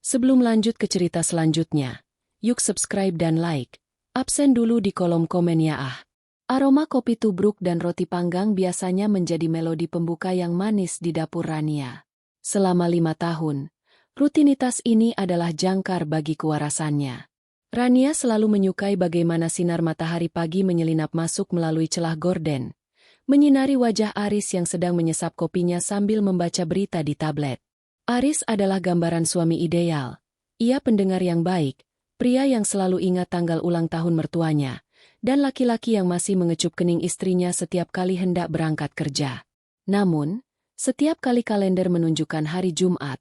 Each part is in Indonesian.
Sebelum lanjut ke cerita selanjutnya, yuk subscribe dan like. Absen dulu di kolom komen ya ah. Aroma kopi tubruk dan roti panggang biasanya menjadi melodi pembuka yang manis di dapur Rania. Selama 5 tahun, rutinitas ini adalah jangkar bagi kewarasannya. Rania selalu menyukai bagaimana sinar matahari pagi menyelinap masuk melalui celah gorden, menyinari wajah Aris yang sedang menyesap kopinya sambil membaca berita di tablet. Aris adalah gambaran suami ideal. Ia pendengar yang baik, pria yang selalu ingat tanggal ulang tahun mertuanya, dan laki-laki yang masih mengecup kening istrinya setiap kali hendak berangkat kerja. Namun, setiap kali kalender menunjukkan hari Jumat,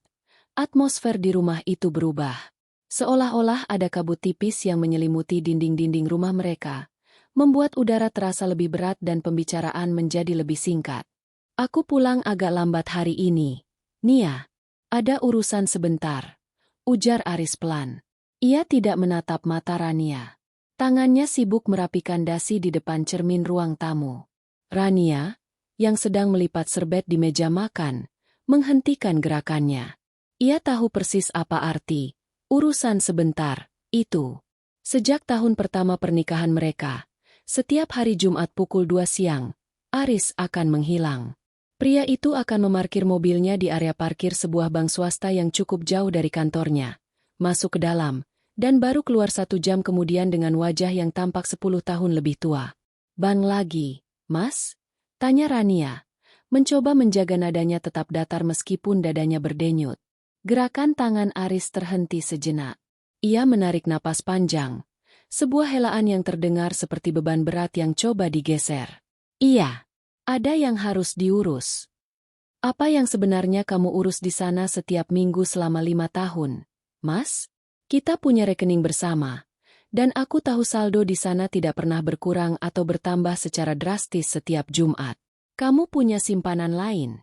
atmosfer di rumah itu berubah. Seolah-olah ada kabut tipis yang menyelimuti dinding-dinding rumah mereka, membuat udara terasa lebih berat dan pembicaraan menjadi lebih singkat. Aku pulang agak lambat hari ini, Nia. Ada urusan sebentar, ujar Aris pelan. Ia tidak menatap mata Rania. Tangannya sibuk merapikan dasi di depan cermin ruang tamu. Rania, yang sedang melipat serbet di meja makan, menghentikan gerakannya. Ia tahu persis apa arti urusan sebentar itu. Sejak tahun pertama pernikahan mereka, setiap hari Jumat pukul 2 siang, Aris akan menghilang. Pria itu akan memarkir mobilnya di area parkir sebuah bank swasta yang cukup jauh dari kantornya, masuk ke dalam, dan baru keluar 1 jam kemudian dengan wajah yang tampak 10 tahun lebih tua. Bang lagi, Mas? Tanya Rania, mencoba menjaga nadanya tetap datar meskipun dadanya berdenyut. Gerakan tangan Aris terhenti sejenak. Ia menarik napas panjang, sebuah helaan yang terdengar seperti beban berat yang coba digeser. Iya. Ada yang harus diurus. Apa yang sebenarnya kamu urus di sana setiap minggu selama 5 tahun, Mas? Kita punya rekening bersama, dan aku tahu saldo di sana tidak pernah berkurang atau bertambah secara drastis setiap Jumat. Kamu punya simpanan lain.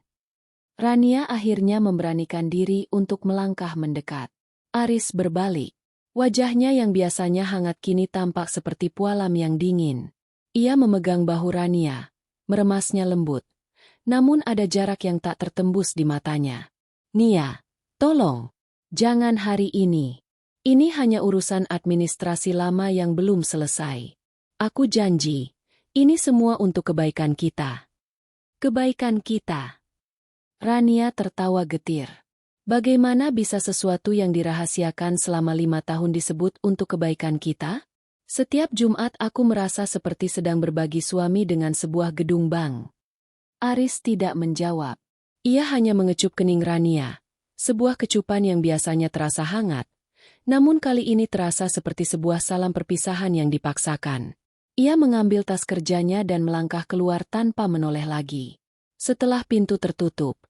Rania akhirnya memberanikan diri untuk melangkah mendekat. Aris berbalik. Wajahnya yang biasanya hangat kini tampak seperti pualam yang dingin. Ia memegang bahu Rania. Meremasnya lembut, namun ada jarak yang tak tertembus di matanya. Nia, tolong, jangan hari ini. Ini hanya urusan administrasi lama yang belum selesai. Aku janji, ini semua untuk kebaikan kita. Kebaikan kita. Rania tertawa getir. Bagaimana bisa sesuatu yang dirahasiakan selama 5 tahun disebut untuk kebaikan kita? Setiap Jumat aku merasa seperti sedang berbagi suami dengan sebuah gedung bank. Aris tidak menjawab. Ia hanya mengecup kening Rania. Sebuah kecupan yang biasanya terasa hangat, namun kali ini terasa seperti sebuah salam perpisahan yang dipaksakan. Ia mengambil tas kerjanya dan melangkah keluar tanpa menoleh lagi. Setelah pintu tertutup,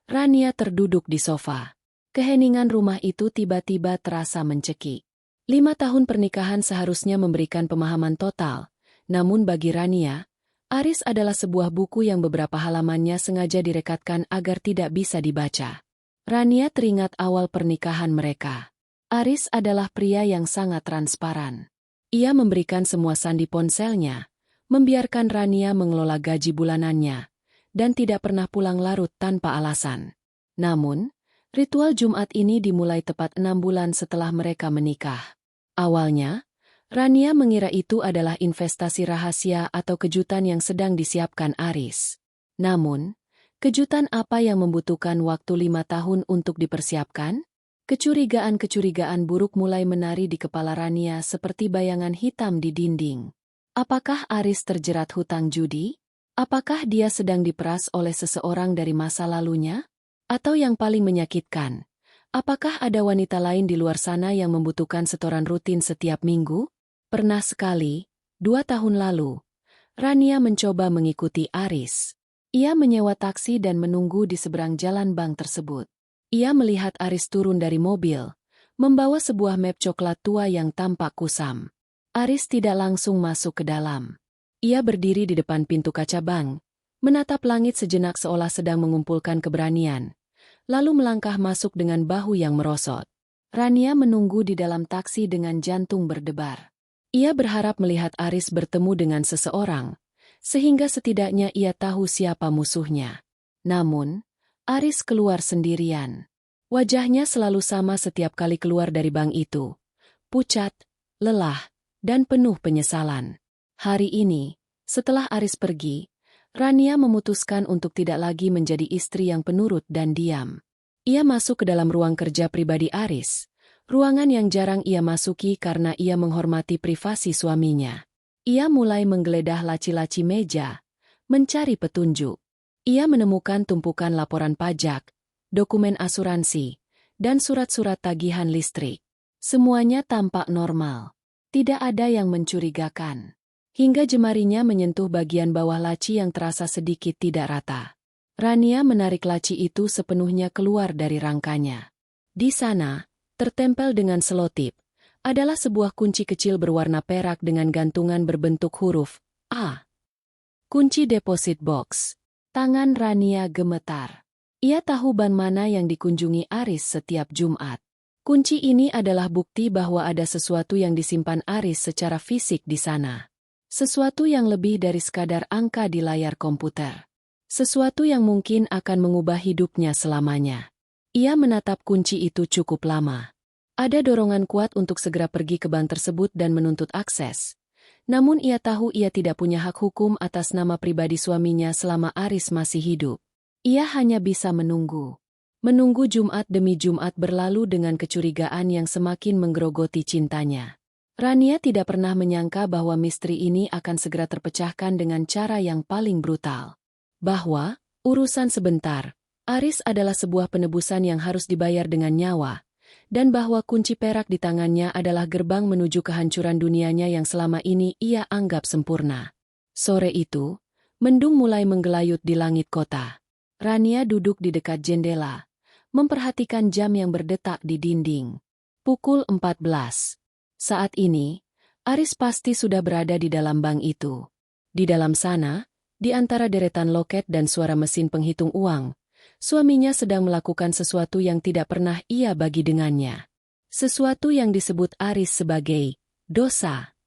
Rania terduduk di sofa. Keheningan rumah itu tiba-tiba terasa mencekik. 5 tahun pernikahan seharusnya memberikan pemahaman total, namun bagi Rania, Aris adalah sebuah buku yang beberapa halamannya sengaja direkatkan agar tidak bisa dibaca. Rania teringat awal pernikahan mereka. Aris adalah pria yang sangat transparan. Ia memberikan semua sandi ponselnya, membiarkan Rania mengelola gaji bulanannya, dan tidak pernah pulang larut tanpa alasan. Namun, ritual Jumat ini dimulai tepat 6 bulan setelah mereka menikah. Awalnya, Rania mengira itu adalah investasi rahasia atau kejutan yang sedang disiapkan Aris. Namun, kejutan apa yang membutuhkan waktu 5 tahun untuk dipersiapkan? Kecurigaan-kecurigaan buruk mulai menari di kepala Rania seperti bayangan hitam di dinding. Apakah Aris terjerat hutang judi? Apakah dia sedang diperas oleh seseorang dari masa lalunya? Atau yang paling menyakitkan, apakah ada wanita lain di luar sana yang membutuhkan setoran rutin setiap minggu? Pernah sekali, 2 tahun lalu, Rania mencoba mengikuti Aris. Ia menyewa taksi dan menunggu di seberang jalan bank tersebut. Ia melihat Aris turun dari mobil, membawa sebuah map coklat tua yang tampak kusam. Aris tidak langsung masuk ke dalam. Ia berdiri di depan pintu kaca bank, menatap langit sejenak seolah sedang mengumpulkan keberanian, lalu melangkah masuk dengan bahu yang merosot. Rania menunggu di dalam taksi dengan jantung berdebar. Ia berharap melihat Aris bertemu dengan seseorang, sehingga setidaknya ia tahu siapa musuhnya. Namun, Aris keluar sendirian. Wajahnya selalu sama setiap kali keluar dari bank itu. Pucat, lelah, dan penuh penyesalan. Hari ini, setelah Aris pergi, Rania memutuskan untuk tidak lagi menjadi istri yang penurut dan diam. Ia masuk ke dalam ruang kerja pribadi Aris, ruangan yang jarang ia masuki karena ia menghormati privasi suaminya. Ia mulai menggeledah laci-laci meja, mencari petunjuk. Ia menemukan tumpukan laporan pajak, dokumen asuransi, dan surat-surat tagihan listrik. Semuanya tampak normal. Tidak ada yang mencurigakan. Hingga jemarinya menyentuh bagian bawah laci yang terasa sedikit tidak rata. Rania menarik laci itu sepenuhnya keluar dari rangkanya. Di sana, tertempel dengan selotip, adalah sebuah kunci kecil berwarna perak dengan gantungan berbentuk huruf A. Kunci deposit box. Tangan Rania gemetar. Ia tahu bank mana yang dikunjungi Aris setiap Jumat. Kunci ini adalah bukti bahwa ada sesuatu yang disimpan Aris secara fisik di sana. Sesuatu yang lebih dari sekadar angka di layar komputer. Sesuatu yang mungkin akan mengubah hidupnya selamanya. Ia menatap kunci itu cukup lama. Ada dorongan kuat untuk segera pergi ke bank tersebut dan menuntut akses. Namun ia tahu ia tidak punya hak hukum atas nama pribadi suaminya selama Aris masih hidup. Ia hanya bisa menunggu. Menunggu Jumat demi Jumat berlalu dengan kecurigaan yang semakin menggerogoti cintanya. Rania tidak pernah menyangka bahwa misteri ini akan segera terpecahkan dengan cara yang paling brutal. Bahwa, urusan sebentar, Aris adalah sebuah penebusan yang harus dibayar dengan nyawa, dan bahwa kunci perak di tangannya adalah gerbang menuju kehancuran dunianya yang selama ini ia anggap sempurna. Sore itu, mendung mulai menggelayut di langit kota. Rania duduk di dekat jendela, memperhatikan jam yang berdetak di dinding. Pukul 14. Saat ini, Aris pasti sudah berada di dalam bank itu. Di dalam sana, di antara deretan loket dan suara mesin penghitung uang, suaminya sedang melakukan sesuatu yang tidak pernah ia bagi dengannya. Sesuatu yang disebut Aris sebagai dosa.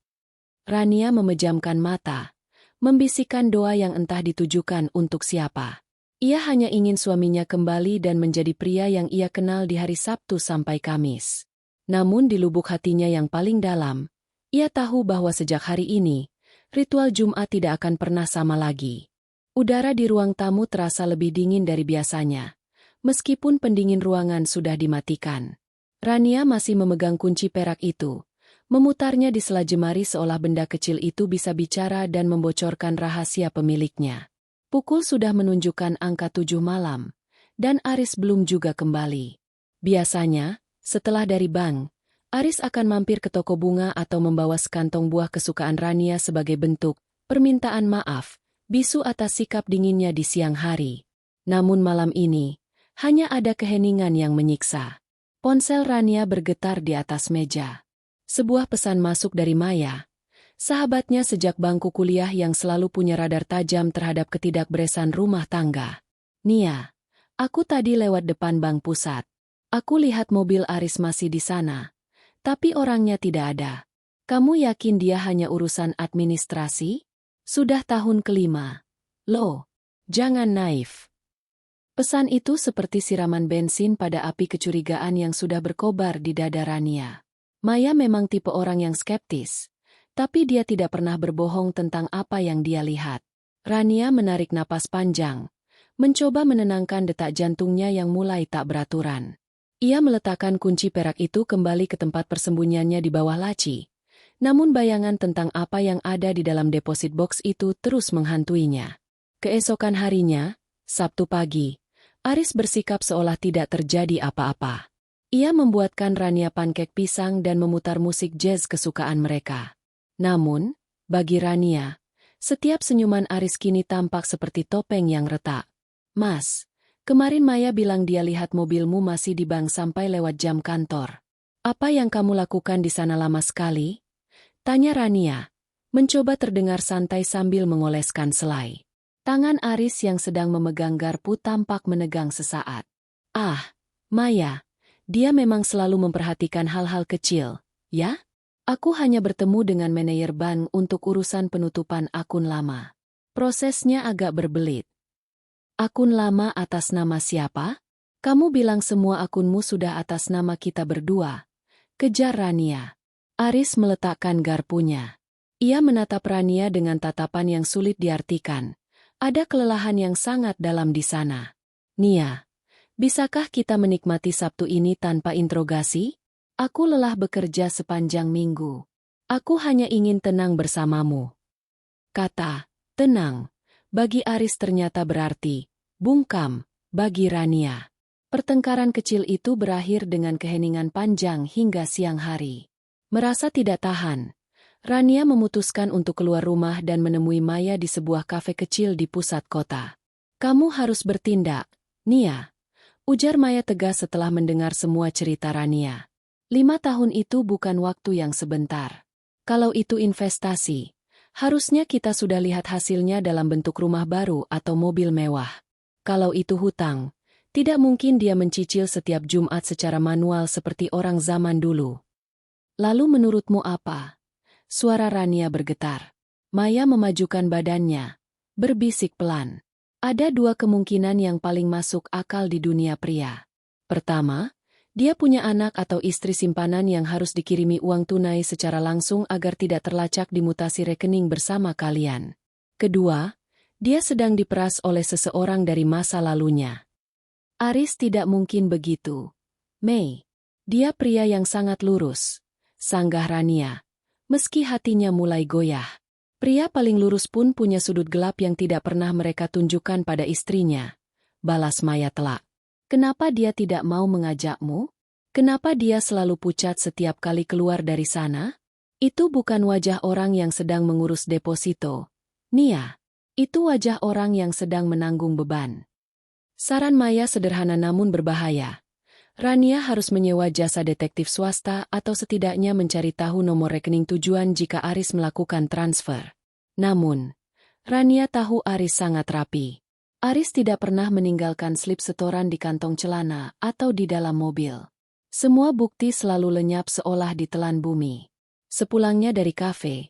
Rania memejamkan mata, membisikkan doa yang entah ditujukan untuk siapa. Ia hanya ingin suaminya kembali dan menjadi pria yang ia kenal di hari Sabtu sampai Kamis. Namun di lubuk hatinya yang paling dalam, ia tahu bahwa sejak hari ini, ritual Jumat tidak akan pernah sama lagi. Udara di ruang tamu terasa lebih dingin dari biasanya, meskipun pendingin ruangan sudah dimatikan. Rania masih memegang kunci perak itu, memutarnya di sela jemari seolah benda kecil itu bisa bicara dan membocorkan rahasia pemiliknya. Pukul sudah menunjukkan angka 7 malam, dan Aris belum juga kembali. Biasanya, setelah dari bank, Aris akan mampir ke toko bunga atau membawa sekantong buah kesukaan Rania sebagai bentuk permintaan maaf, bisu atas sikap dinginnya di siang hari. Namun malam ini, hanya ada keheningan yang menyiksa. Ponsel Rania bergetar di atas meja. Sebuah pesan masuk dari Maya, sahabatnya sejak bangku kuliah yang selalu punya radar tajam terhadap ketidakberesan rumah tangga. Nia, aku tadi lewat depan bank pusat. Aku lihat mobil Aris masih di sana, tapi orangnya tidak ada. Kamu yakin dia hanya urusan administrasi? Sudah tahun kelima. Loh, jangan naif. Pesan itu seperti siraman bensin pada api kecurigaan yang sudah berkobar di dada Rania. Maya memang tipe orang yang skeptis. Tapi dia tidak pernah berbohong tentang apa yang dia lihat. Rania menarik napas panjang, mencoba menenangkan detak jantungnya yang mulai tak beraturan. Ia meletakkan kunci perak itu kembali ke tempat persembunyiannya di bawah laci. Namun bayangan tentang apa yang ada di dalam deposit box itu terus menghantuinya. Keesokan harinya, Sabtu pagi, Aris bersikap seolah tidak terjadi apa-apa. Ia membuatkan Rania pankek pisang dan memutar musik jazz kesukaan mereka. Namun, bagi Rania, setiap senyuman Aris kini tampak seperti topeng yang retak. Mas, kemarin Maya bilang dia lihat mobilmu masih di bank sampai lewat jam kantor. Apa yang kamu lakukan di sana lama sekali? Tanya Rania, mencoba terdengar santai sambil mengoleskan selai. Tangan Aris yang sedang memegang garpu tampak menegang sesaat. Ah, Maya, dia memang selalu memperhatikan hal-hal kecil, ya? Aku hanya bertemu dengan manajer bank untuk urusan penutupan akun lama. Prosesnya agak berbelit. Akun lama atas nama siapa? Kamu bilang semua akunmu sudah atas nama kita berdua. Kejar Rania. Aris meletakkan garpunya. Ia menatap Rania dengan tatapan yang sulit diartikan. Ada kelelahan yang sangat dalam di sana. Nia, bisakah kita menikmati Sabtu ini tanpa interogasi? Aku lelah bekerja sepanjang minggu. Aku hanya ingin tenang bersamamu. Kata, tenang, bagi Aris ternyata berarti, bungkam, bagi Rania. Pertengkaran kecil itu berakhir dengan keheningan panjang hingga siang hari. Merasa tidak tahan, Rania memutuskan untuk keluar rumah dan menemui Maya di sebuah kafe kecil di pusat kota. Kamu harus bertindak, Nia, ujar Maya tegas setelah mendengar semua cerita Rania. 5 tahun itu bukan waktu yang sebentar. Kalau itu investasi, harusnya kita sudah lihat hasilnya dalam bentuk rumah baru atau mobil mewah. Kalau itu hutang, tidak mungkin dia mencicil setiap Jumat secara manual seperti orang zaman dulu. Lalu menurutmu apa? Suara Rania bergetar. Maya memajukan badannya, berbisik pelan. Ada 2 kemungkinan yang paling masuk akal di dunia pria. Pertama, dia punya anak atau istri simpanan yang harus dikirimi uang tunai secara langsung agar tidak terlacak di mutasi rekening bersama kalian. Kedua, dia sedang diperas oleh seseorang dari masa lalunya. Aris tidak mungkin begitu. Mei, dia pria yang sangat lurus. Sanggah Rania. Meski hatinya mulai goyah. Pria paling lurus pun punya sudut gelap yang tidak pernah mereka tunjukkan pada istrinya. Balas Maya telak. Kenapa dia tidak mau mengajakmu? Kenapa dia selalu pucat setiap kali keluar dari sana? Itu bukan wajah orang yang sedang mengurus deposito. Nia, itu wajah orang yang sedang menanggung beban. Saran Maya sederhana namun berbahaya. Rania harus menyewa jasa detektif swasta atau setidaknya mencari tahu nomor rekening tujuan jika Aris melakukan transfer. Namun, Rania tahu Aris sangat rapi. Aris tidak pernah meninggalkan slip setoran di kantong celana atau di dalam mobil. Semua bukti selalu lenyap seolah ditelan bumi. Sepulangnya dari kafe,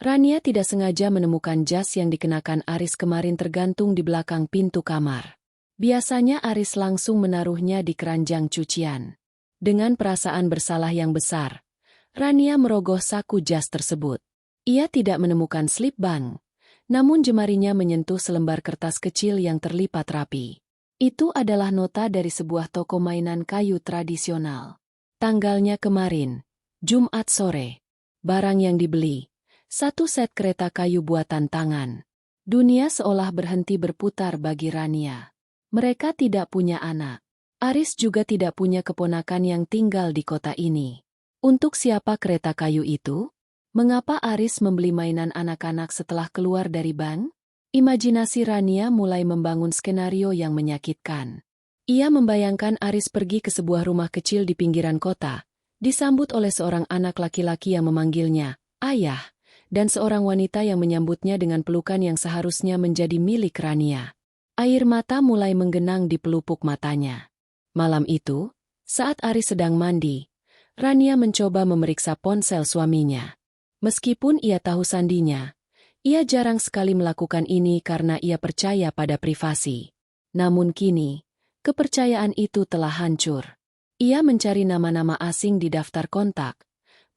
Rania tidak sengaja menemukan jas yang dikenakan Aris kemarin tergantung di belakang pintu kamar. Biasanya Aris langsung menaruhnya di keranjang cucian. Dengan perasaan bersalah yang besar, Rania merogoh saku jas tersebut. Ia tidak menemukan slip bank, namun jemarinya menyentuh selembar kertas kecil yang terlipat rapi. Itu adalah nota dari sebuah toko mainan kayu tradisional. Tanggalnya kemarin, Jumat sore. Barang yang dibeli, 1 set kereta kayu buatan tangan. Dunia seolah berhenti berputar bagi Rania. Mereka tidak punya anak. Aris juga tidak punya keponakan yang tinggal di kota ini. Untuk siapa kereta kayu itu? Mengapa Aris membeli mainan anak-anak setelah keluar dari bank? Imajinasi Rania mulai membangun skenario yang menyakitkan. Ia membayangkan Aris pergi ke sebuah rumah kecil di pinggiran kota, disambut oleh seorang anak laki-laki yang memanggilnya ayah, dan seorang wanita yang menyambutnya dengan pelukan yang seharusnya menjadi milik Rania. Air mata mulai menggenang di pelupuk matanya. Malam itu, saat Aris sedang mandi, Rania mencoba memeriksa ponsel suaminya. Meskipun ia tahu sandinya, ia jarang sekali melakukan ini karena ia percaya pada privasi. Namun kini, kepercayaan itu telah hancur. Ia mencari nama-nama asing di daftar kontak,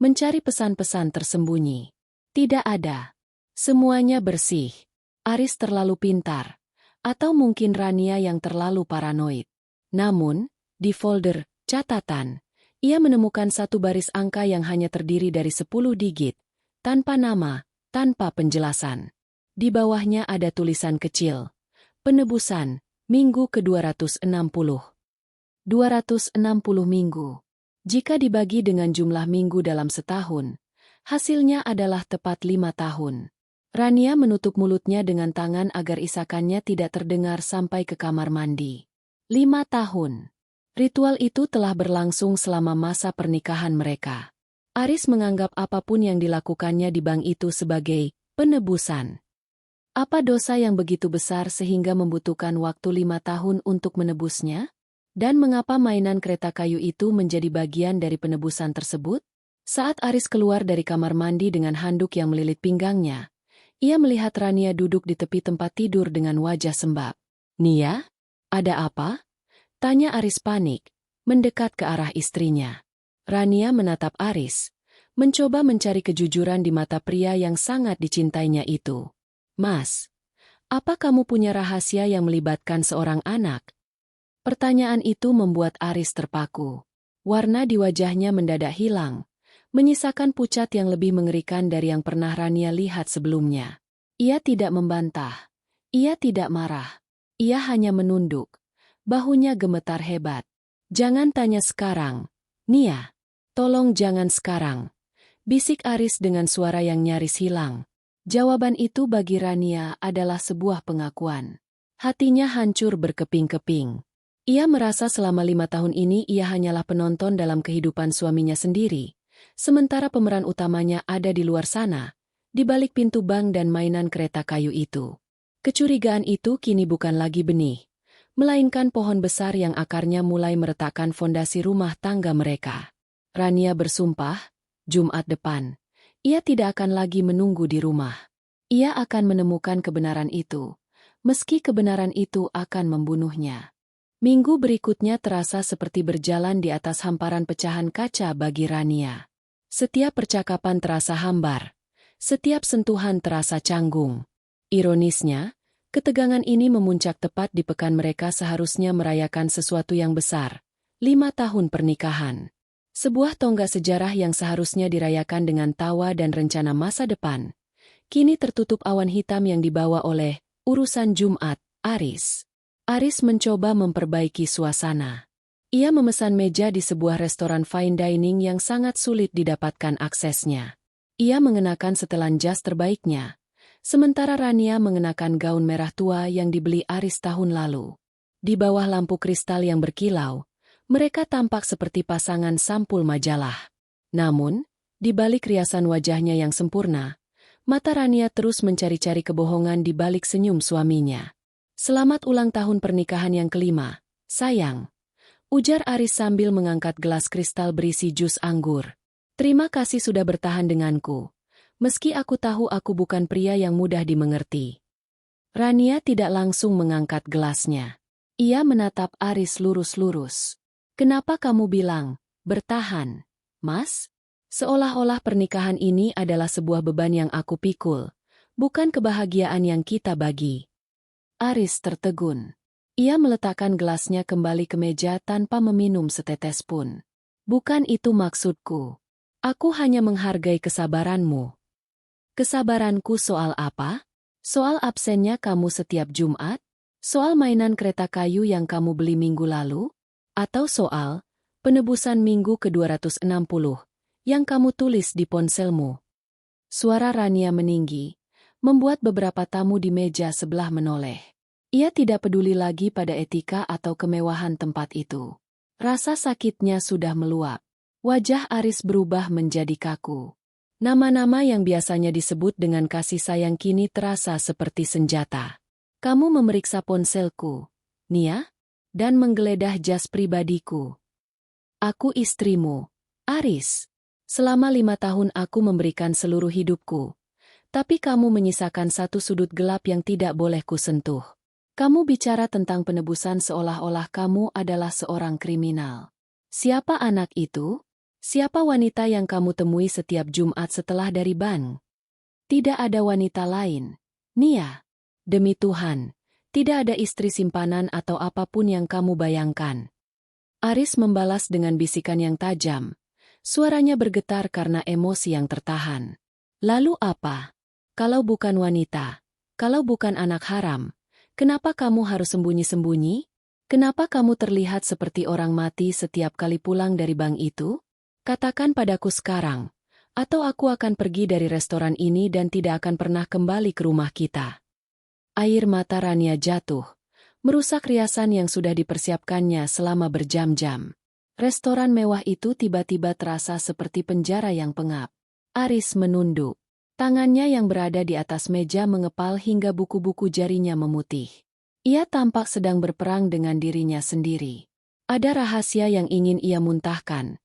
mencari pesan-pesan tersembunyi. Tidak ada. Semuanya bersih. Aris terlalu pintar. Atau mungkin Rania yang terlalu paranoid. Namun, di folder catatan, ia menemukan 1 baris angka yang hanya terdiri dari 10 digit, tanpa nama, tanpa penjelasan. Di bawahnya ada tulisan kecil. Penebusan, minggu ke-260. 260 minggu. Jika dibagi dengan jumlah minggu dalam setahun, hasilnya adalah tepat 5 tahun. Rania menutup mulutnya dengan tangan agar isakannya tidak terdengar sampai ke kamar mandi. 5 tahun. Ritual itu telah berlangsung selama masa pernikahan mereka. Aris menganggap apapun yang dilakukannya di bank itu sebagai penebusan. Apa dosa yang begitu besar sehingga membutuhkan waktu 5 tahun untuk menebusnya? Dan mengapa mainan kereta kayu itu menjadi bagian dari penebusan tersebut? Saat Aris keluar dari kamar mandi dengan handuk yang melilit pinggangnya, ia melihat Rania duduk di tepi tempat tidur dengan wajah sembab. Nia? Ada apa? Tanya Aris panik, mendekat ke arah istrinya. Rania menatap Aris, mencoba mencari kejujuran di mata pria yang sangat dicintainya itu. Mas, apa kamu punya rahasia yang melibatkan seorang anak? Pertanyaan itu membuat Aris terpaku. Warna di wajahnya mendadak hilang, menyisakan pucat yang lebih mengerikan dari yang pernah Rania lihat sebelumnya. Ia tidak membantah. Ia tidak marah. Ia hanya menunduk. Bahunya gemetar hebat. Jangan tanya sekarang, Nia. Tolong jangan sekarang. Bisik Aris dengan suara yang nyaris hilang. Jawaban itu bagi Rania adalah sebuah pengakuan. Hatinya hancur berkeping-keping. Ia merasa selama 5 tahun ini ia hanyalah penonton dalam kehidupan suaminya sendiri, sementara pemeran utamanya ada di luar sana, di balik pintu bank dan mainan kereta kayu itu. Kecurigaan itu kini bukan lagi benih, melainkan pohon besar yang akarnya mulai meretakkan fondasi rumah tangga mereka. Rania bersumpah, Jumat depan, ia tidak akan lagi menunggu di rumah. Ia akan menemukan kebenaran itu, meski kebenaran itu akan membunuhnya. Minggu berikutnya terasa seperti berjalan di atas hamparan pecahan kaca bagi Rania. Setiap percakapan terasa hambar. Setiap sentuhan terasa canggung. Ironisnya, ketegangan ini memuncak tepat di pekan mereka seharusnya merayakan sesuatu yang besar. 5 tahun pernikahan. Sebuah tonggak sejarah yang seharusnya dirayakan dengan tawa dan rencana masa depan. Kini tertutup awan hitam yang dibawa oleh urusan Jumat, Aris. Aris mencoba memperbaiki suasana. Ia memesan meja di sebuah restoran fine dining yang sangat sulit didapatkan aksesnya. Ia mengenakan setelan jas terbaiknya, sementara Rania mengenakan gaun merah tua yang dibeli Aris tahun lalu. Di bawah lampu kristal yang berkilau, mereka tampak seperti pasangan sampul majalah. Namun, di balik riasan wajahnya yang sempurna, mata Rania terus mencari-cari kebohongan di balik senyum suaminya. Selamat ulang tahun pernikahan yang kelima, sayang. Ujar Aris sambil mengangkat gelas kristal berisi jus anggur. Terima kasih sudah bertahan denganku, meski aku tahu aku bukan pria yang mudah dimengerti. Rania tidak langsung mengangkat gelasnya. Ia menatap Aris lurus-lurus. Kenapa kamu bilang, bertahan, Mas? Seolah-olah pernikahan ini adalah sebuah beban yang aku pikul, bukan kebahagiaan yang kita bagi. Aris tertegun. Ia meletakkan gelasnya kembali ke meja tanpa meminum setetes pun. Bukan itu maksudku. Aku hanya menghargai kesabaranmu. Kesabaranku soal apa? Soal absennya kamu setiap Jumat? Soal mainan kereta kayu yang kamu beli minggu lalu? Atau soal penebusan minggu ke-260 yang kamu tulis di ponselmu? Suara Rania meninggi, membuat beberapa tamu di meja sebelah menoleh. Ia tidak peduli lagi pada etika atau kemewahan tempat itu. Rasa sakitnya sudah meluap. Wajah Aris berubah menjadi kaku. Nama-nama yang biasanya disebut dengan kasih sayang kini terasa seperti senjata. Kamu memeriksa ponselku, Nia, dan menggeledah jas pribadiku. Aku istrimu, Aris. Selama 5 tahun aku memberikan seluruh hidupku. Tapi kamu menyisakan satu sudut gelap yang tidak boleh kusentuh. Kamu bicara tentang penebusan seolah-olah kamu adalah seorang kriminal. Siapa anak itu? Siapa wanita yang kamu temui setiap Jumat setelah dari bank? Tidak ada wanita lain. Nia, demi Tuhan, tidak ada istri simpanan atau apapun yang kamu bayangkan. Aris membalas dengan bisikan yang tajam. Suaranya bergetar karena emosi yang tertahan. Lalu apa? Kalau bukan wanita, kalau bukan anak haram, kenapa kamu harus sembunyi-sembunyi? Kenapa kamu terlihat seperti orang mati setiap kali pulang dari bank itu? Katakan padaku sekarang, atau aku akan pergi dari restoran ini dan tidak akan pernah kembali ke rumah kita. Air mata Rania jatuh, merusak riasan yang sudah dipersiapkannya selama berjam-jam. Restoran mewah itu tiba-tiba terasa seperti penjara yang pengap. Aris menunduk. Tangannya yang berada di atas meja mengepal hingga buku-buku jarinya memutih. Ia tampak sedang berperang dengan dirinya sendiri. Ada rahasia yang ingin ia muntahkan,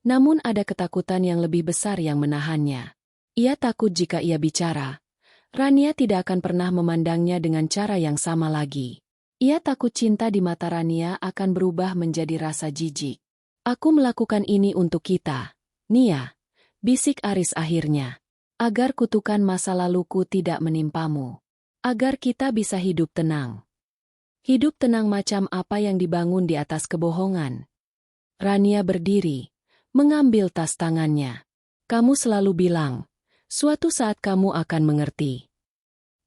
namun ada ketakutan yang lebih besar yang menahannya. Ia takut jika ia bicara, Rania tidak akan pernah memandangnya dengan cara yang sama lagi. Ia takut cinta di mata Rania akan berubah menjadi rasa jijik. Aku melakukan ini untuk kita, Nia, bisik Aris akhirnya. Agar kutukan masa laluku tidak menimpamu. Agar kita bisa hidup tenang. Hidup tenang macam apa yang dibangun di atas kebohongan? Rania berdiri, mengambil tas tangannya. Kamu selalu bilang, suatu saat kamu akan mengerti.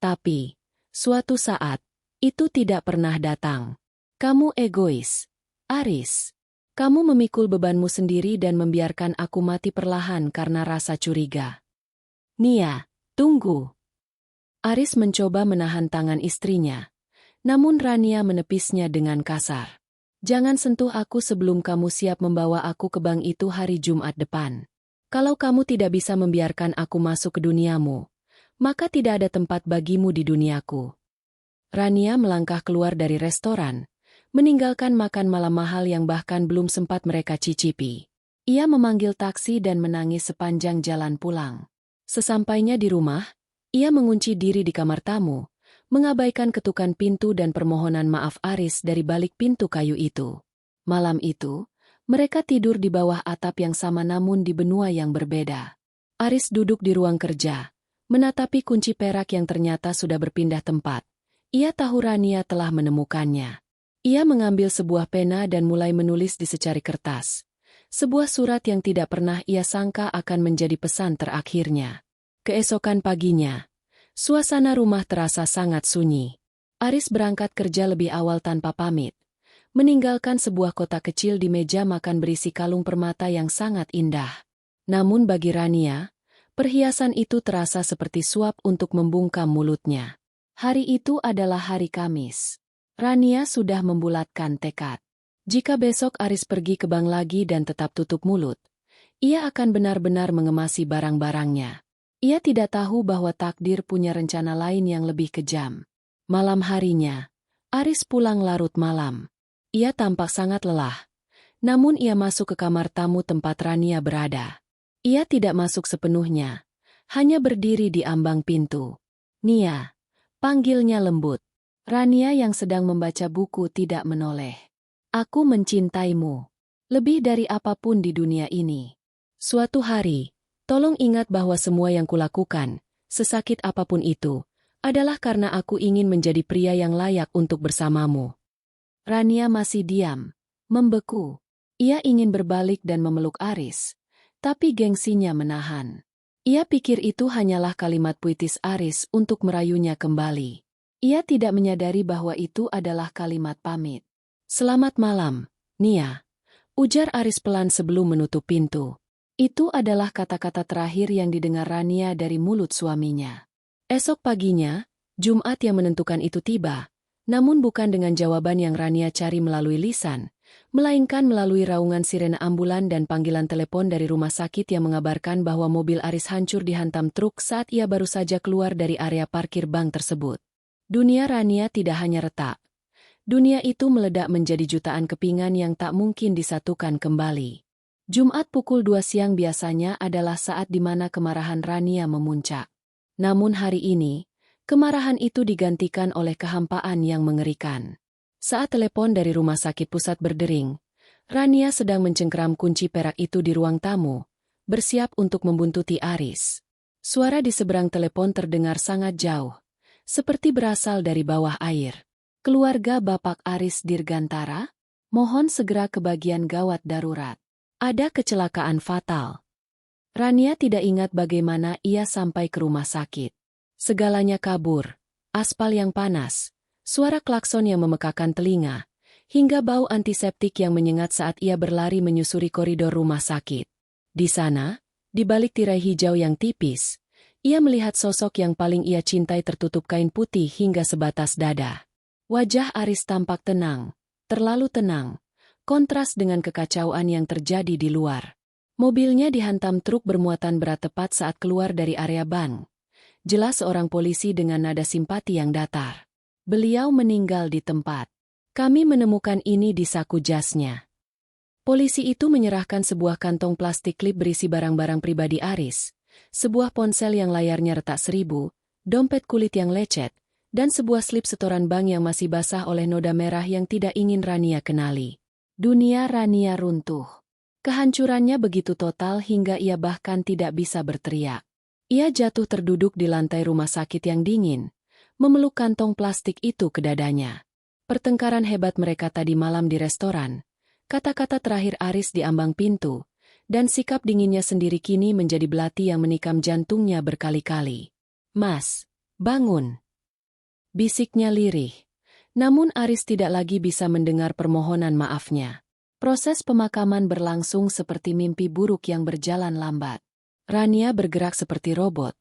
Tapi, suatu saat, itu tidak pernah datang. Kamu egois, Aris. Kamu memikul bebanmu sendiri dan membiarkan aku mati perlahan karena rasa curiga. Nia, tunggu. Aris mencoba menahan tangan istrinya. Namun Rania menepisnya dengan kasar. Jangan sentuh aku sebelum kamu siap membawa aku ke bank itu hari Jumat depan. Kalau kamu tidak bisa membiarkan aku masuk ke duniamu, maka tidak ada tempat bagimu di duniaku. Rania melangkah keluar dari restoran, meninggalkan makan malam mahal yang bahkan belum sempat mereka cicipi. Ia memanggil taksi dan menangis sepanjang jalan pulang. Sesampainya di rumah, ia mengunci diri di kamar tamu, mengabaikan ketukan pintu dan permohonan maaf Aris dari balik pintu kayu itu. Malam itu, mereka tidur di bawah atap yang sama namun di benua yang berbeda. Aris duduk di ruang kerja, menatapi kunci perak yang ternyata sudah berpindah tempat. Ia tahu Rania telah menemukannya. Ia mengambil sebuah pena dan mulai menulis di secari kertas. Sebuah surat yang tidak pernah ia sangka akan menjadi pesan terakhirnya. Keesokan paginya, suasana rumah terasa sangat sunyi. Aris berangkat kerja lebih awal tanpa pamit, meninggalkan sebuah kotak kecil di meja makan berisi kalung permata yang sangat indah. Namun bagi Rania, perhiasan itu terasa seperti suap untuk membungkam mulutnya. Hari itu adalah hari Kamis. Rania sudah membulatkan tekad. Jika besok Aris pergi ke bank lagi dan tetap tutup mulut, ia akan benar-benar mengemasi barang-barangnya. Ia tidak tahu bahwa takdir punya rencana lain yang lebih kejam. Malam harinya, Aris pulang larut malam. Ia tampak sangat lelah. Namun ia masuk ke kamar tamu tempat Rania berada. Ia tidak masuk sepenuhnya, hanya berdiri di ambang pintu. Nia, panggilnya lembut. Rania yang sedang membaca buku tidak menoleh. Aku mencintaimu. Lebih dari apapun di dunia ini. Suatu hari, tolong ingat bahwa semua yang kulakukan, sesakit apapun itu, adalah karena aku ingin menjadi pria yang layak untuk bersamamu. Rania masih diam, membeku. Ia ingin berbalik dan memeluk Aris, tapi gengsinya menahan. Ia pikir itu hanyalah kalimat puitis Aris untuk merayunya kembali. Ia tidak menyadari bahwa itu adalah kalimat pamit. Selamat malam, Nia. Ujar Aris pelan sebelum menutup pintu. Itu adalah kata-kata terakhir yang didengar Rania dari mulut suaminya. Esok paginya, Jumat yang menentukan itu tiba, namun bukan dengan jawaban yang Rania cari melalui lisan, melainkan melalui raungan sirene ambulan dan panggilan telepon dari rumah sakit yang mengabarkan bahwa mobil Aris hancur dihantam truk saat ia baru saja keluar dari area parkir bank tersebut. Dunia Rania tidak hanya retak. Dunia itu meledak menjadi jutaan kepingan yang tak mungkin disatukan kembali. Jumat pukul 2 siang biasanya adalah saat di mana kemarahan Rania memuncak. Namun hari ini, kemarahan itu digantikan oleh kehampaan yang mengerikan. Saat telepon dari rumah sakit pusat berdering, Rania sedang mencengkeram kunci perak itu di ruang tamu, bersiap untuk membuntuti Aris. Suara di seberang telepon terdengar sangat jauh, seperti berasal dari bawah air. Keluarga Bapak Aris Dirgantara, mohon segera ke bagian gawat darurat. Ada kecelakaan fatal. Rania tidak ingat bagaimana ia sampai ke rumah sakit. Segalanya kabur, aspal yang panas, suara klakson yang memekakan telinga, hingga bau antiseptik yang menyengat saat ia berlari menyusuri koridor rumah sakit. Di sana, di balik tirai hijau yang tipis, ia melihat sosok yang paling ia cintai tertutup kain putih hingga sebatas dada. Wajah Aris tampak tenang, terlalu tenang, kontras dengan kekacauan yang terjadi di luar. Mobilnya dihantam truk bermuatan berat tepat saat keluar dari area bank. Jelas seorang polisi dengan nada simpati yang datar. Beliau meninggal di tempat. Kami menemukan ini di saku jasnya. Polisi itu menyerahkan sebuah kantong plastik klip berisi barang-barang pribadi Aris, sebuah ponsel yang layarnya retak 1000, dompet kulit yang lecet, dan sebuah slip setoran bank yang masih basah oleh noda merah yang tidak ingin Rania kenali. Dunia Rania runtuh. Kehancurannya begitu total hingga ia bahkan tidak bisa berteriak. Ia jatuh terduduk di lantai rumah sakit yang dingin, memeluk kantong plastik itu ke dadanya. Pertengkaran hebat mereka tadi malam di restoran, kata-kata terakhir Aris di ambang pintu, dan sikap dinginnya sendiri kini menjadi belati yang menikam jantungnya berkali-kali. "Mas, bangun!" bisiknya lirih. Namun Aris tidak lagi bisa mendengar permohonan maafnya. Proses pemakaman berlangsung seperti mimpi buruk yang berjalan lambat. Rania bergerak seperti robot,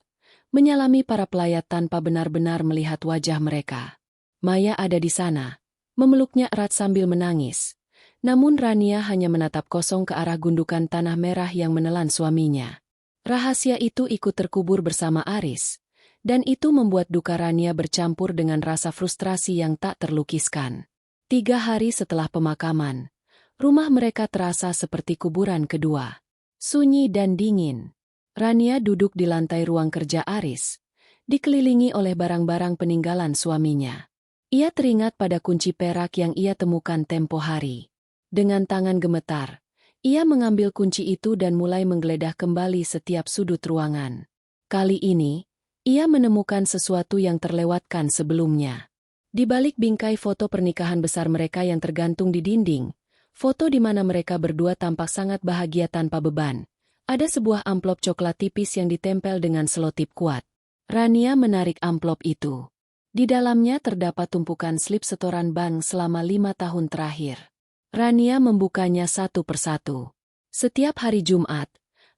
menyalami para pelayat tanpa benar-benar melihat wajah mereka. Maya ada di sana, memeluknya erat sambil menangis. Namun Rania hanya menatap kosong ke arah gundukan tanah merah yang menelan suaminya. Rahasia itu ikut terkubur bersama Aris. Dan itu membuat duka Rania bercampur dengan rasa frustrasi yang tak terlukiskan. 3 hari setelah pemakaman, rumah mereka terasa seperti kuburan kedua. Sunyi dan dingin. Rania duduk di lantai ruang kerja Aris, dikelilingi oleh barang-barang peninggalan suaminya. Ia teringat pada kunci perak yang ia temukan tempo hari. Dengan tangan gemetar, ia mengambil kunci itu dan mulai menggeledah kembali setiap sudut ruangan. Kali ini, ia menemukan sesuatu yang terlewatkan sebelumnya. Di balik bingkai foto pernikahan besar mereka yang tergantung di dinding, foto di mana mereka berdua tampak sangat bahagia tanpa beban, ada sebuah amplop coklat tipis yang ditempel dengan selotip kuat. Rania menarik amplop itu. Di dalamnya terdapat tumpukan slip setoran bank selama 5 tahun terakhir. Rania membukanya satu persatu. Setiap hari Jumat,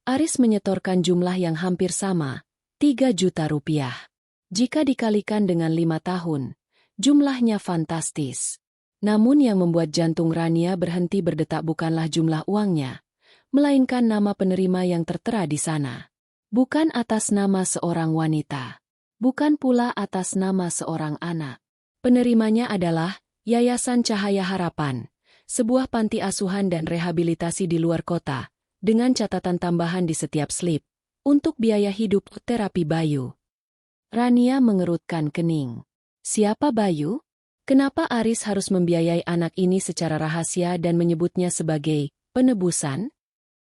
Aris menyetorkan jumlah yang hampir sama, 3 juta rupiah. Jika dikalikan dengan 5 tahun, jumlahnya fantastis. Namun yang membuat jantung Rania berhenti berdetak bukanlah jumlah uangnya, melainkan nama penerima yang tertera di sana. Bukan atas nama seorang wanita. Bukan pula atas nama seorang anak. Penerimanya adalah Yayasan Cahaya Harapan, sebuah panti asuhan dan rehabilitasi di luar kota, dengan catatan tambahan di setiap slip. Untuk biaya hidup terapi Bayu. Rania mengerutkan kening. Siapa Bayu? Kenapa Aris harus membiayai anak ini secara rahasia dan menyebutnya sebagai penebusan?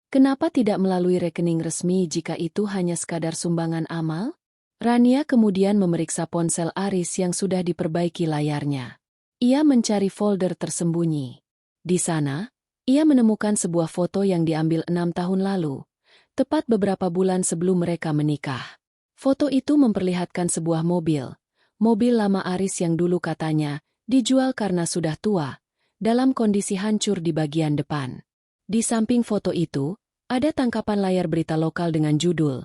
Kenapa tidak melalui rekening resmi jika itu hanya sekadar sumbangan amal? Rania kemudian memeriksa ponsel Aris yang sudah diperbaiki layarnya. Ia mencari folder tersembunyi. Di sana, ia menemukan sebuah foto yang diambil 6 tahun lalu. Tepat beberapa bulan sebelum mereka menikah. Foto itu memperlihatkan sebuah mobil. Mobil lama Aris yang dulu katanya dijual karena sudah tua, dalam kondisi hancur di bagian depan. Di samping foto itu, ada tangkapan layar berita lokal dengan judul,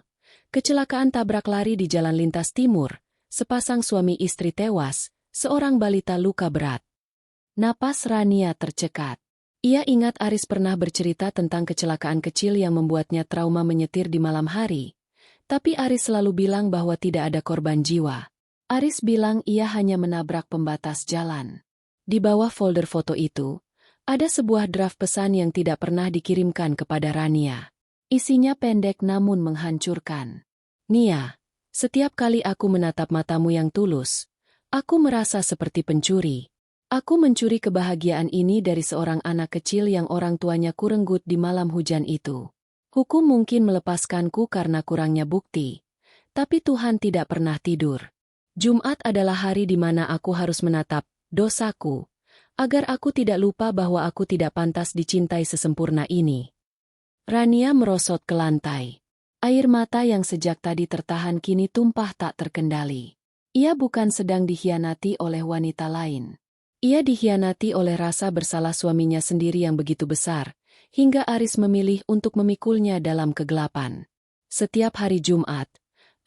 "Kecelakaan tabrak lari di Jalan Lintas Timur, sepasang suami istri tewas, seorang balita luka berat." Napas Rania tercekat. Ia ingat Aris pernah bercerita tentang kecelakaan kecil yang membuatnya trauma menyetir di malam hari. Tapi Aris selalu bilang bahwa tidak ada korban jiwa. Aris bilang ia hanya menabrak pembatas jalan. Di bawah folder foto itu, ada sebuah draft pesan yang tidak pernah dikirimkan kepada Rania. Isinya pendek namun menghancurkan. "Nia, setiap kali aku menatap matamu yang tulus, aku merasa seperti pencuri. Aku mencuri kebahagiaan ini dari seorang anak kecil yang orang tuanya kurenggut di malam hujan itu. Hukum mungkin melepaskanku karena kurangnya bukti. Tapi Tuhan tidak pernah tidur. Jumat adalah hari di mana aku harus menatap dosaku, agar aku tidak lupa bahwa aku tidak pantas dicintai sesempurna ini." Rania merosot ke lantai. Air mata yang sejak tadi tertahan kini tumpah tak terkendali. Ia bukan sedang dikhianati oleh wanita lain. Ia dikhianati oleh rasa bersalah suaminya sendiri yang begitu besar, hingga Aris memilih untuk memikulnya dalam kegelapan. Setiap hari Jumat,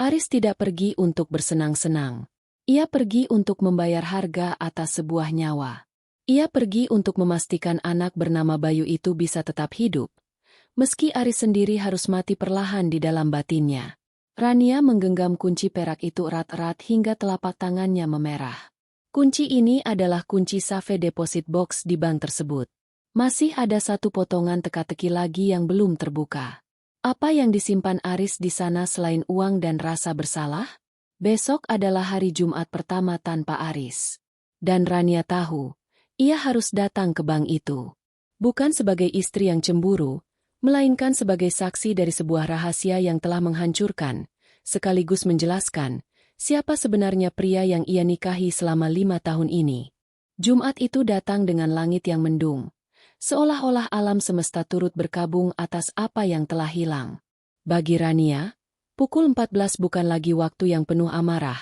Aris tidak pergi untuk bersenang-senang. Ia pergi untuk membayar harga atas sebuah nyawa. Ia pergi untuk memastikan anak bernama Bayu itu bisa tetap hidup, meski Aris sendiri harus mati perlahan di dalam batinnya. Rania menggenggam kunci perak itu erat-erat hingga telapak tangannya memerah. Kunci ini adalah kunci safe deposit box di bank tersebut. Masih ada satu potongan teka-teki lagi yang belum terbuka. Apa yang disimpan Aris di sana selain uang dan rasa bersalah? Besok adalah hari Jumat pertama tanpa Aris. Dan Rania tahu, ia harus datang ke bank itu. Bukan sebagai istri yang cemburu, melainkan sebagai saksi dari sebuah rahasia yang telah menghancurkan, sekaligus menjelaskan, siapa sebenarnya pria yang ia nikahi selama 5 tahun ini. Jumat itu datang dengan langit yang mendung, seolah-olah alam semesta turut berkabung atas apa yang telah hilang. Bagi Rania, pukul 14 bukan lagi waktu yang penuh amarah,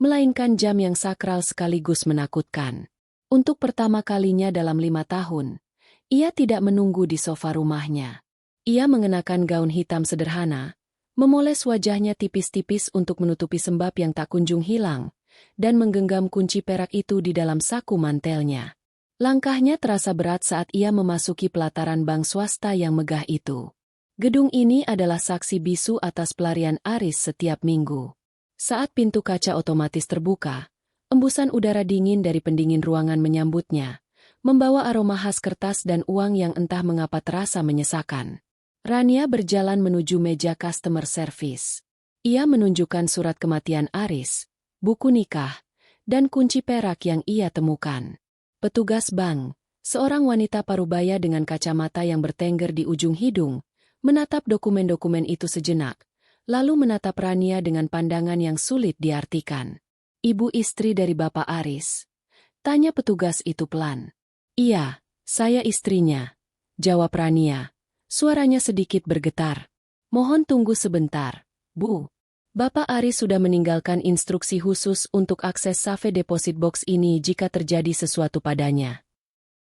melainkan jam yang sakral sekaligus menakutkan. Untuk pertama kalinya dalam 5 tahun, ia tidak menunggu di sofa rumahnya. Ia mengenakan gaun hitam sederhana, memoles wajahnya tipis-tipis untuk menutupi sembab yang tak kunjung hilang, dan menggenggam kunci perak itu di dalam saku mantelnya. Langkahnya terasa berat saat ia memasuki pelataran bank swasta yang megah itu. Gedung ini adalah saksi bisu atas pelarian Aris setiap minggu. Saat pintu kaca otomatis terbuka, embusan udara dingin dari pendingin ruangan menyambutnya, membawa aroma khas kertas dan uang yang entah mengapa terasa menyesakan. Rania berjalan menuju meja customer service. Ia menunjukkan surat kematian Aris, buku nikah, dan kunci perak yang ia temukan. Petugas bank, seorang wanita parubaya dengan kacamata yang bertengger di ujung hidung, menatap dokumen-dokumen itu sejenak, lalu menatap Rania dengan pandangan yang sulit diartikan. "Ibu istri dari Bapak Aris?" tanya petugas itu pelan. "Iya, saya istrinya," jawab Rania. Suaranya sedikit bergetar. "Mohon tunggu sebentar, Bu. Bapak Aris sudah meninggalkan instruksi khusus untuk akses safe deposit box ini jika terjadi sesuatu padanya."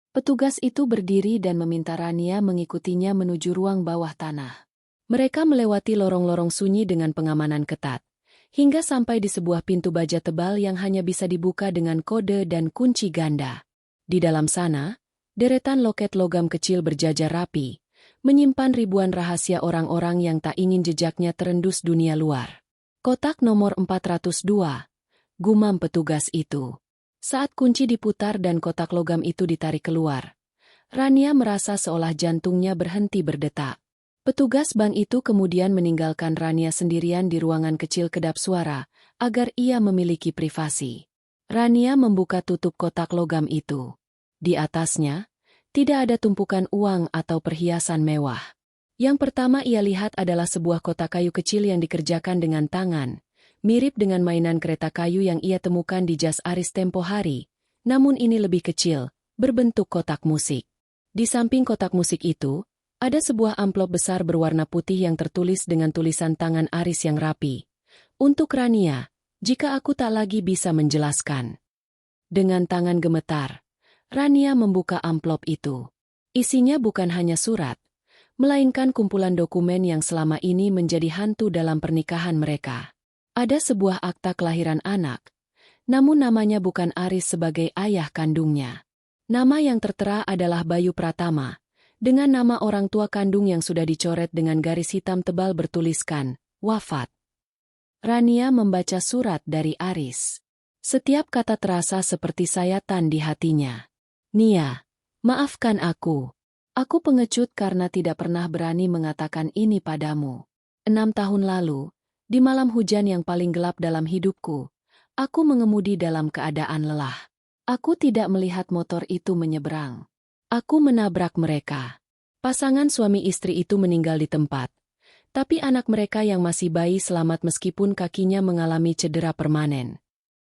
Petugas itu berdiri dan meminta Rania mengikutinya menuju ruang bawah tanah. Mereka melewati lorong-lorong sunyi dengan pengamanan ketat, hingga sampai di sebuah pintu baja tebal yang hanya bisa dibuka dengan kode dan kunci ganda. Di dalam sana, deretan loket logam kecil berjajar rapi, menyimpan ribuan rahasia orang-orang yang tak ingin jejaknya terendus dunia luar. "Kotak nomor 402, gumam petugas itu. Saat kunci diputar dan kotak logam itu ditarik keluar, Rania merasa seolah jantungnya berhenti berdetak. Petugas bank itu kemudian meninggalkan Rania sendirian di ruangan kecil kedap suara, agar ia memiliki privasi. Rania membuka tutup kotak logam itu. Di atasnya, tidak ada tumpukan uang atau perhiasan mewah. Yang pertama ia lihat adalah sebuah kotak kayu kecil yang dikerjakan dengan tangan, mirip dengan mainan kereta kayu yang ia temukan di jas Aris tempo hari, namun ini lebih kecil, berbentuk kotak musik. Di samping kotak musik itu, ada sebuah amplop besar berwarna putih yang tertulis dengan tulisan tangan Aris yang rapi. "Untuk Rania, jika aku tak lagi bisa menjelaskan." Dengan tangan gemetar, Rania membuka amplop itu. Isinya bukan hanya surat, melainkan kumpulan dokumen yang selama ini menjadi hantu dalam pernikahan mereka. Ada sebuah akta kelahiran anak, namun namanya bukan Aris sebagai ayah kandungnya. Nama yang tertera adalah Bayu Pratama, dengan nama orang tua kandung yang sudah dicoret dengan garis hitam tebal bertuliskan, "Wafat." Rania membaca surat dari Aris. Setiap kata terasa seperti sayatan di hatinya. "Nia, maafkan aku. Aku pengecut karena tidak pernah berani mengatakan ini padamu. 6 tahun lalu, di malam hujan yang paling gelap dalam hidupku, aku mengemudi dalam keadaan lelah. Aku tidak melihat motor itu menyeberang. Aku menabrak mereka. Pasangan suami istri itu meninggal di tempat, tapi anak mereka yang masih bayi selamat meskipun kakinya mengalami cedera permanen."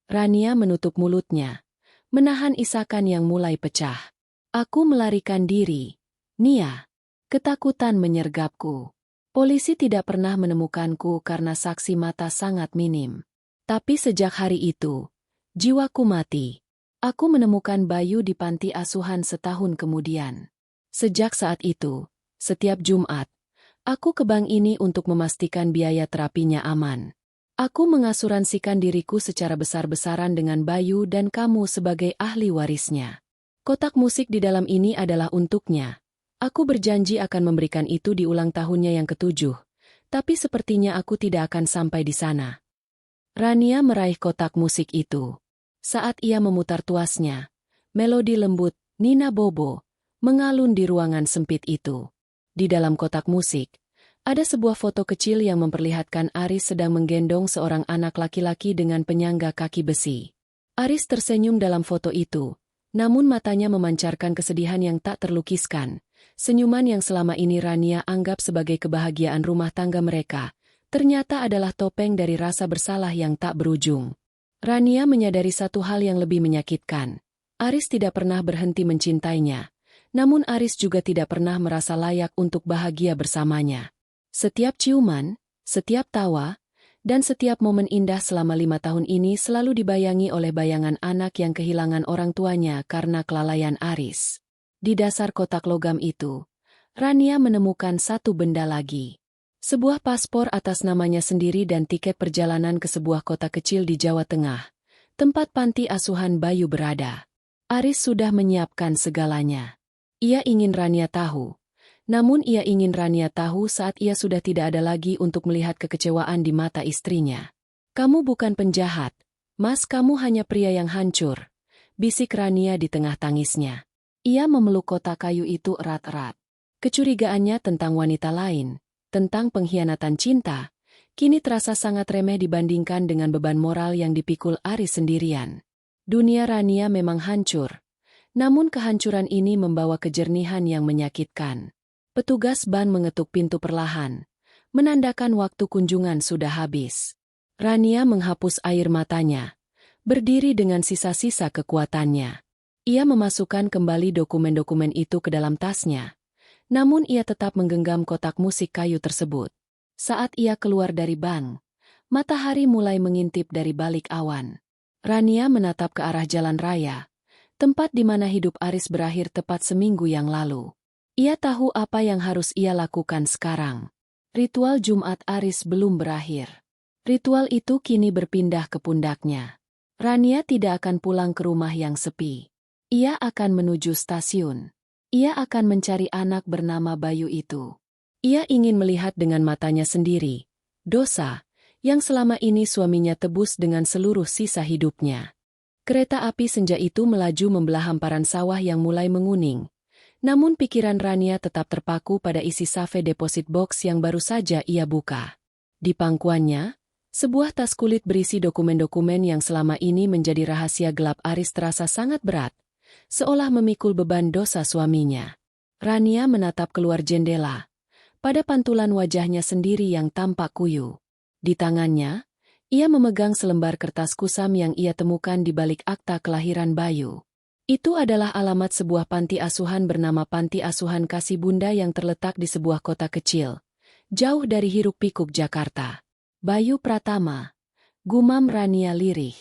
Rania menutup mulutnya, menahan isakan yang mulai pecah. "Aku melarikan diri, Nia." Ketakutan menyergapku. Polisi tidak pernah menemukanku karena saksi mata sangat minim. Tapi sejak hari itu, jiwaku mati. Aku menemukan Bayu di panti asuhan setahun kemudian. Sejak saat itu, setiap Jumat, aku ke bank ini untuk memastikan biaya terapinya aman. Aku mengasuransikan diriku secara besar-besaran dengan Bayu dan kamu sebagai ahli warisnya. Kotak musik di dalam ini adalah untuknya. Aku berjanji akan memberikan itu di ulang tahunnya yang ke-7, tapi sepertinya aku tidak akan sampai di sana." Rania meraih kotak musik itu. Saat ia memutar tuasnya, melodi lembut, Nina Bobo, mengalun di ruangan sempit itu. Di dalam kotak musik, Ada sebuah foto kecil yang memperlihatkan Aris sedang menggendong seorang anak laki-laki dengan penyangga kaki besi. Aris tersenyum dalam foto itu, namun matanya memancarkan kesedihan yang tak terlukiskan. Senyuman yang selama ini Rania anggap sebagai kebahagiaan rumah tangga mereka, ternyata adalah topeng dari rasa bersalah yang tak berujung. Rania menyadari satu hal yang lebih menyakitkan. Aris tidak pernah berhenti mencintainya, namun Aris juga tidak pernah merasa layak untuk bahagia bersamanya. Setiap ciuman, setiap tawa, dan setiap momen indah selama 5 tahun ini selalu dibayangi oleh bayangan anak yang kehilangan orang tuanya karena kelalaian Aris. Di dasar kotak logam itu, Rania menemukan satu benda lagi. Sebuah paspor atas namanya sendiri dan tiket perjalanan ke sebuah kota kecil di Jawa Tengah, tempat panti asuhan Bayu berada. Aris sudah menyiapkan segalanya. Ia ingin Rania tahu. Namun ia ingin Rania tahu saat ia sudah tidak ada lagi untuk melihat kekecewaan di mata istrinya. "Kamu bukan penjahat, Mas, kamu hanya pria yang hancur," bisik Rania di tengah tangisnya. Ia memeluk kotak kayu itu erat-erat. Kecurigaannya tentang wanita lain, tentang pengkhianatan cinta, kini terasa sangat remeh dibandingkan dengan beban moral yang dipikul Aris sendirian. Dunia Rania memang hancur, namun kehancuran ini membawa kejernihan yang menyakitkan. Petugas ban mengetuk pintu perlahan, menandakan waktu kunjungan sudah habis. Rania menghapus air matanya, berdiri dengan sisa-sisa kekuatannya. Ia memasukkan kembali dokumen-dokumen itu ke dalam tasnya, namun ia tetap menggenggam kotak musik kayu tersebut. Saat ia keluar dari bank, matahari mulai mengintip dari balik awan. Rania menatap ke arah jalan raya, tempat di mana hidup Aris berakhir tepat seminggu yang lalu. Ia tahu apa yang harus ia lakukan sekarang. Ritual Jumat Aris belum berakhir. Ritual itu kini berpindah ke pundaknya. Rania tidak akan pulang ke rumah yang sepi. Ia akan menuju stasiun. Ia akan mencari anak bernama Bayu itu. Ia ingin melihat dengan matanya sendiri dosa yang selama ini suaminya tebus dengan seluruh sisa hidupnya. Kereta api senja itu melaju membelah hamparan sawah yang mulai menguning. Namun pikiran Rania tetap terpaku pada isi safe deposit box yang baru saja ia buka. Di pangkuannya, sebuah tas kulit berisi dokumen-dokumen yang selama ini menjadi rahasia gelap Aris terasa sangat berat, seolah memikul beban dosa suaminya. Rania menatap keluar jendela, pada pantulan wajahnya sendiri yang tampak kuyu. Di tangannya, ia memegang selembar kertas kusam yang ia temukan di balik akta kelahiran Bayu. Itu adalah alamat sebuah panti asuhan bernama Panti Asuhan Kasih Bunda yang terletak di sebuah kota kecil, jauh dari hiruk-pikuk Jakarta. Bayu Pratama, gumam Rania lirih.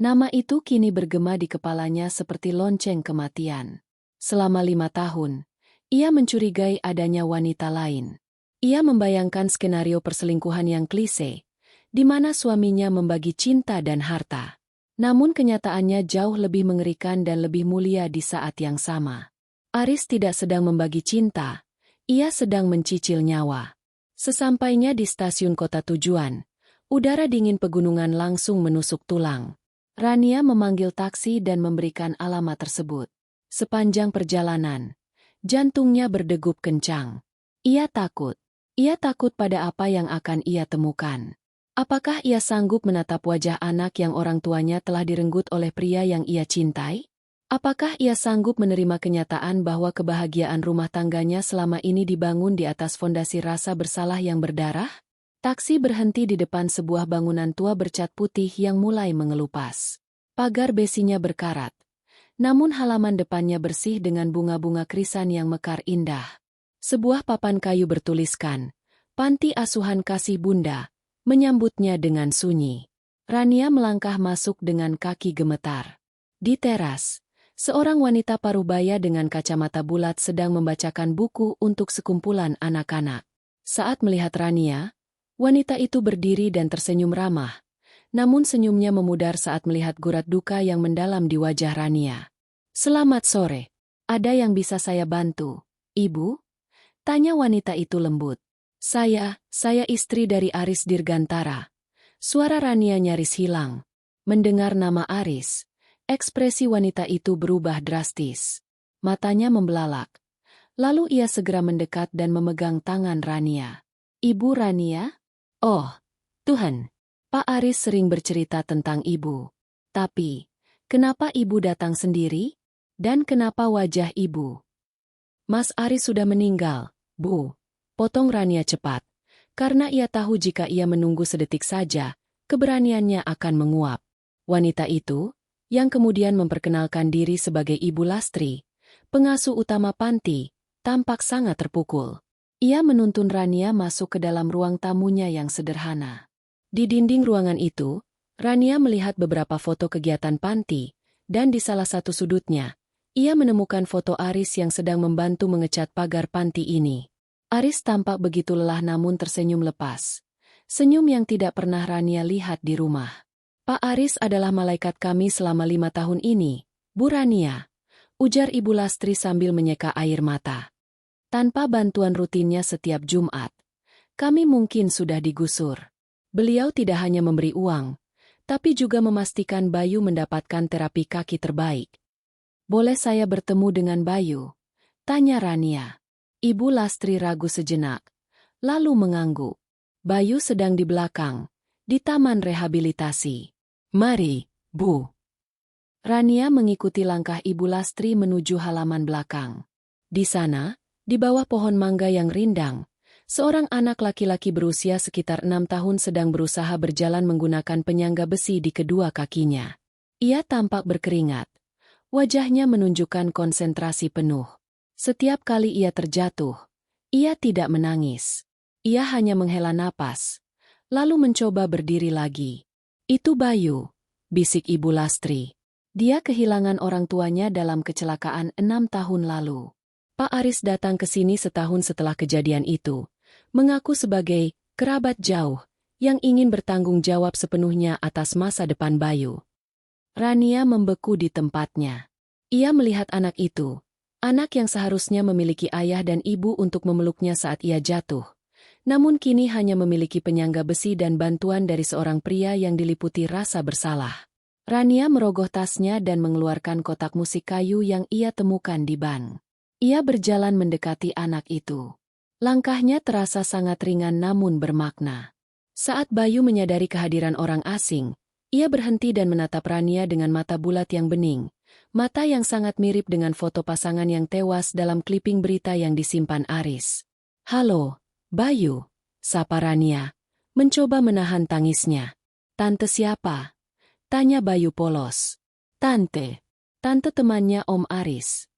Nama itu kini bergema di kepalanya seperti lonceng kematian. Selama 5 tahun, ia mencurigai adanya wanita lain. Ia membayangkan skenario perselingkuhan yang klise, di mana suaminya membagi cinta dan harta. Namun kenyataannya jauh lebih mengerikan dan lebih mulia di saat yang sama. Aris tidak sedang membagi cinta, ia sedang mencicil nyawa. Sesampainya di stasiun kota tujuan, udara dingin pegunungan langsung menusuk tulang. Rania memanggil taksi dan memberikan alamat tersebut. Sepanjang perjalanan, jantungnya berdegup kencang. Ia takut. Ia takut pada apa yang akan ia temukan. Apakah ia sanggup menatap wajah anak yang orang tuanya telah direnggut oleh pria yang ia cintai? Apakah ia sanggup menerima kenyataan bahwa kebahagiaan rumah tangganya selama ini dibangun di atas fondasi rasa bersalah yang berdarah? Taksi berhenti di depan sebuah bangunan tua bercat putih yang mulai mengelupas. Pagar besinya berkarat, namun halaman depannya bersih dengan bunga-bunga krisan yang mekar indah. Sebuah papan kayu bertuliskan, Panti Asuhan Kasih Bunda, menyambutnya dengan sunyi. Rania melangkah masuk dengan kaki gemetar. Di teras, seorang wanita parubaya dengan kacamata bulat sedang membacakan buku untuk sekumpulan anak-anak. Saat melihat Rania, wanita itu berdiri dan tersenyum ramah, namun senyumnya memudar saat melihat gurat duka yang mendalam di wajah Rania. "Selamat sore. Ada yang bisa saya bantu, Ibu?" tanya wanita itu lembut. Saya istri dari Aris Dirgantara." Suara Rania nyaris hilang. Mendengar nama Aris, ekspresi wanita itu berubah drastis. Matanya membelalak. Lalu ia segera mendekat dan memegang tangan Rania. Ibu Rania? Oh, Tuhan. Pak Aris sering bercerita tentang ibu. Tapi, kenapa ibu datang sendiri? Dan kenapa wajah ibu? Mas Aris sudah meninggal, Bu. Potong Rania cepat. Karena ia tahu jika ia menunggu sedetik saja, keberaniannya akan menguap. Wanita itu, yang kemudian memperkenalkan diri sebagai Ibu Lastri, pengasuh utama panti, tampak sangat terpukul. Ia menuntun Rania masuk ke dalam ruang tamunya yang sederhana. Di dinding ruangan itu, Rania melihat beberapa foto kegiatan panti, dan di salah satu sudutnya, ia menemukan foto Aris yang sedang membantu mengecat pagar panti ini. Aris tampak begitu lelah namun tersenyum lepas. Senyum yang tidak pernah Rania lihat di rumah. Pak Aris adalah malaikat kami selama 5 tahun ini, Bu Rania, ujar Ibu Lastri sambil menyeka air mata. Tanpa bantuan rutinnya setiap Jumat, kami mungkin sudah digusur. Beliau tidak hanya memberi uang, tapi juga memastikan Bayu mendapatkan terapi kaki terbaik. Boleh saya bertemu dengan Bayu? Tanya Rania. Ibu Lastri ragu sejenak, lalu mengangguk. Bayu sedang di belakang, di taman rehabilitasi. Mari, Bu. Rania mengikuti langkah Ibu Lastri menuju halaman belakang. Di sana, di bawah pohon mangga yang rindang, seorang anak laki-laki berusia sekitar 6 tahun sedang berusaha berjalan menggunakan penyangga besi di kedua kakinya. Ia tampak berkeringat. Wajahnya menunjukkan konsentrasi penuh. Setiap kali ia terjatuh, ia tidak menangis. Ia hanya menghela napas, lalu mencoba berdiri lagi. Itu Bayu, bisik Ibu Lastri. Dia kehilangan orang tuanya dalam kecelakaan 6 tahun lalu. Pak Aris datang ke sini setahun setelah kejadian itu, mengaku sebagai kerabat jauh yang ingin bertanggung jawab sepenuhnya atas masa depan Bayu. Rania membeku di tempatnya. Ia melihat anak itu. Anak yang seharusnya memiliki ayah dan ibu untuk memeluknya saat ia jatuh. Namun kini hanya memiliki penyangga besi dan bantuan dari seorang pria yang diliputi rasa bersalah. Rania merogoh tasnya dan mengeluarkan kotak musik kayu yang ia temukan di ban. Ia berjalan mendekati anak itu. Langkahnya terasa sangat ringan namun bermakna. Saat Bayu menyadari kehadiran orang asing, ia berhenti dan menatap Rania dengan mata bulat yang bening. Mata yang sangat mirip dengan foto pasangan yang tewas dalam kliping berita yang disimpan Aris. Halo, Bayu, sapa Rania, mencoba menahan tangisnya. Tante siapa? Tanya Bayu polos. Tante temannya Om Aris.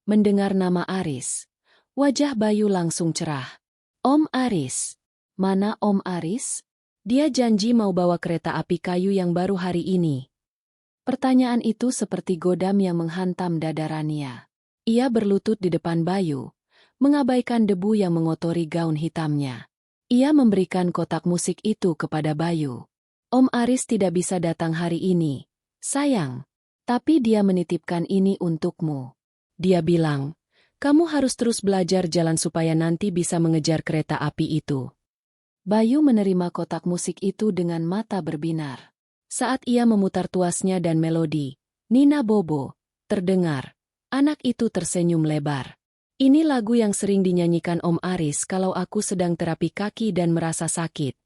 Mendengar nama Aris, wajah Bayu langsung cerah. Om Aris? Mana Om Aris? Dia janji mau bawa kereta api kayu yang baru hari ini. Pertanyaan itu seperti godam yang menghantam dada Rania. Ia berlutut di depan Bayu, mengabaikan debu yang mengotori gaun hitamnya. Ia memberikan kotak musik itu kepada Bayu. Om Aris tidak bisa datang hari ini, sayang. Tapi dia menitipkan ini untukmu. Dia bilang, kamu harus terus belajar jalan supaya nanti bisa mengejar kereta api itu. Bayu menerima kotak musik itu dengan mata berbinar. Saat ia memutar tuasnya dan melodi, Nina Bobo, terdengar. Anak itu tersenyum lebar. Ini lagu yang sering dinyanyikan Om Aris kalau aku sedang terapi kaki dan merasa sakit.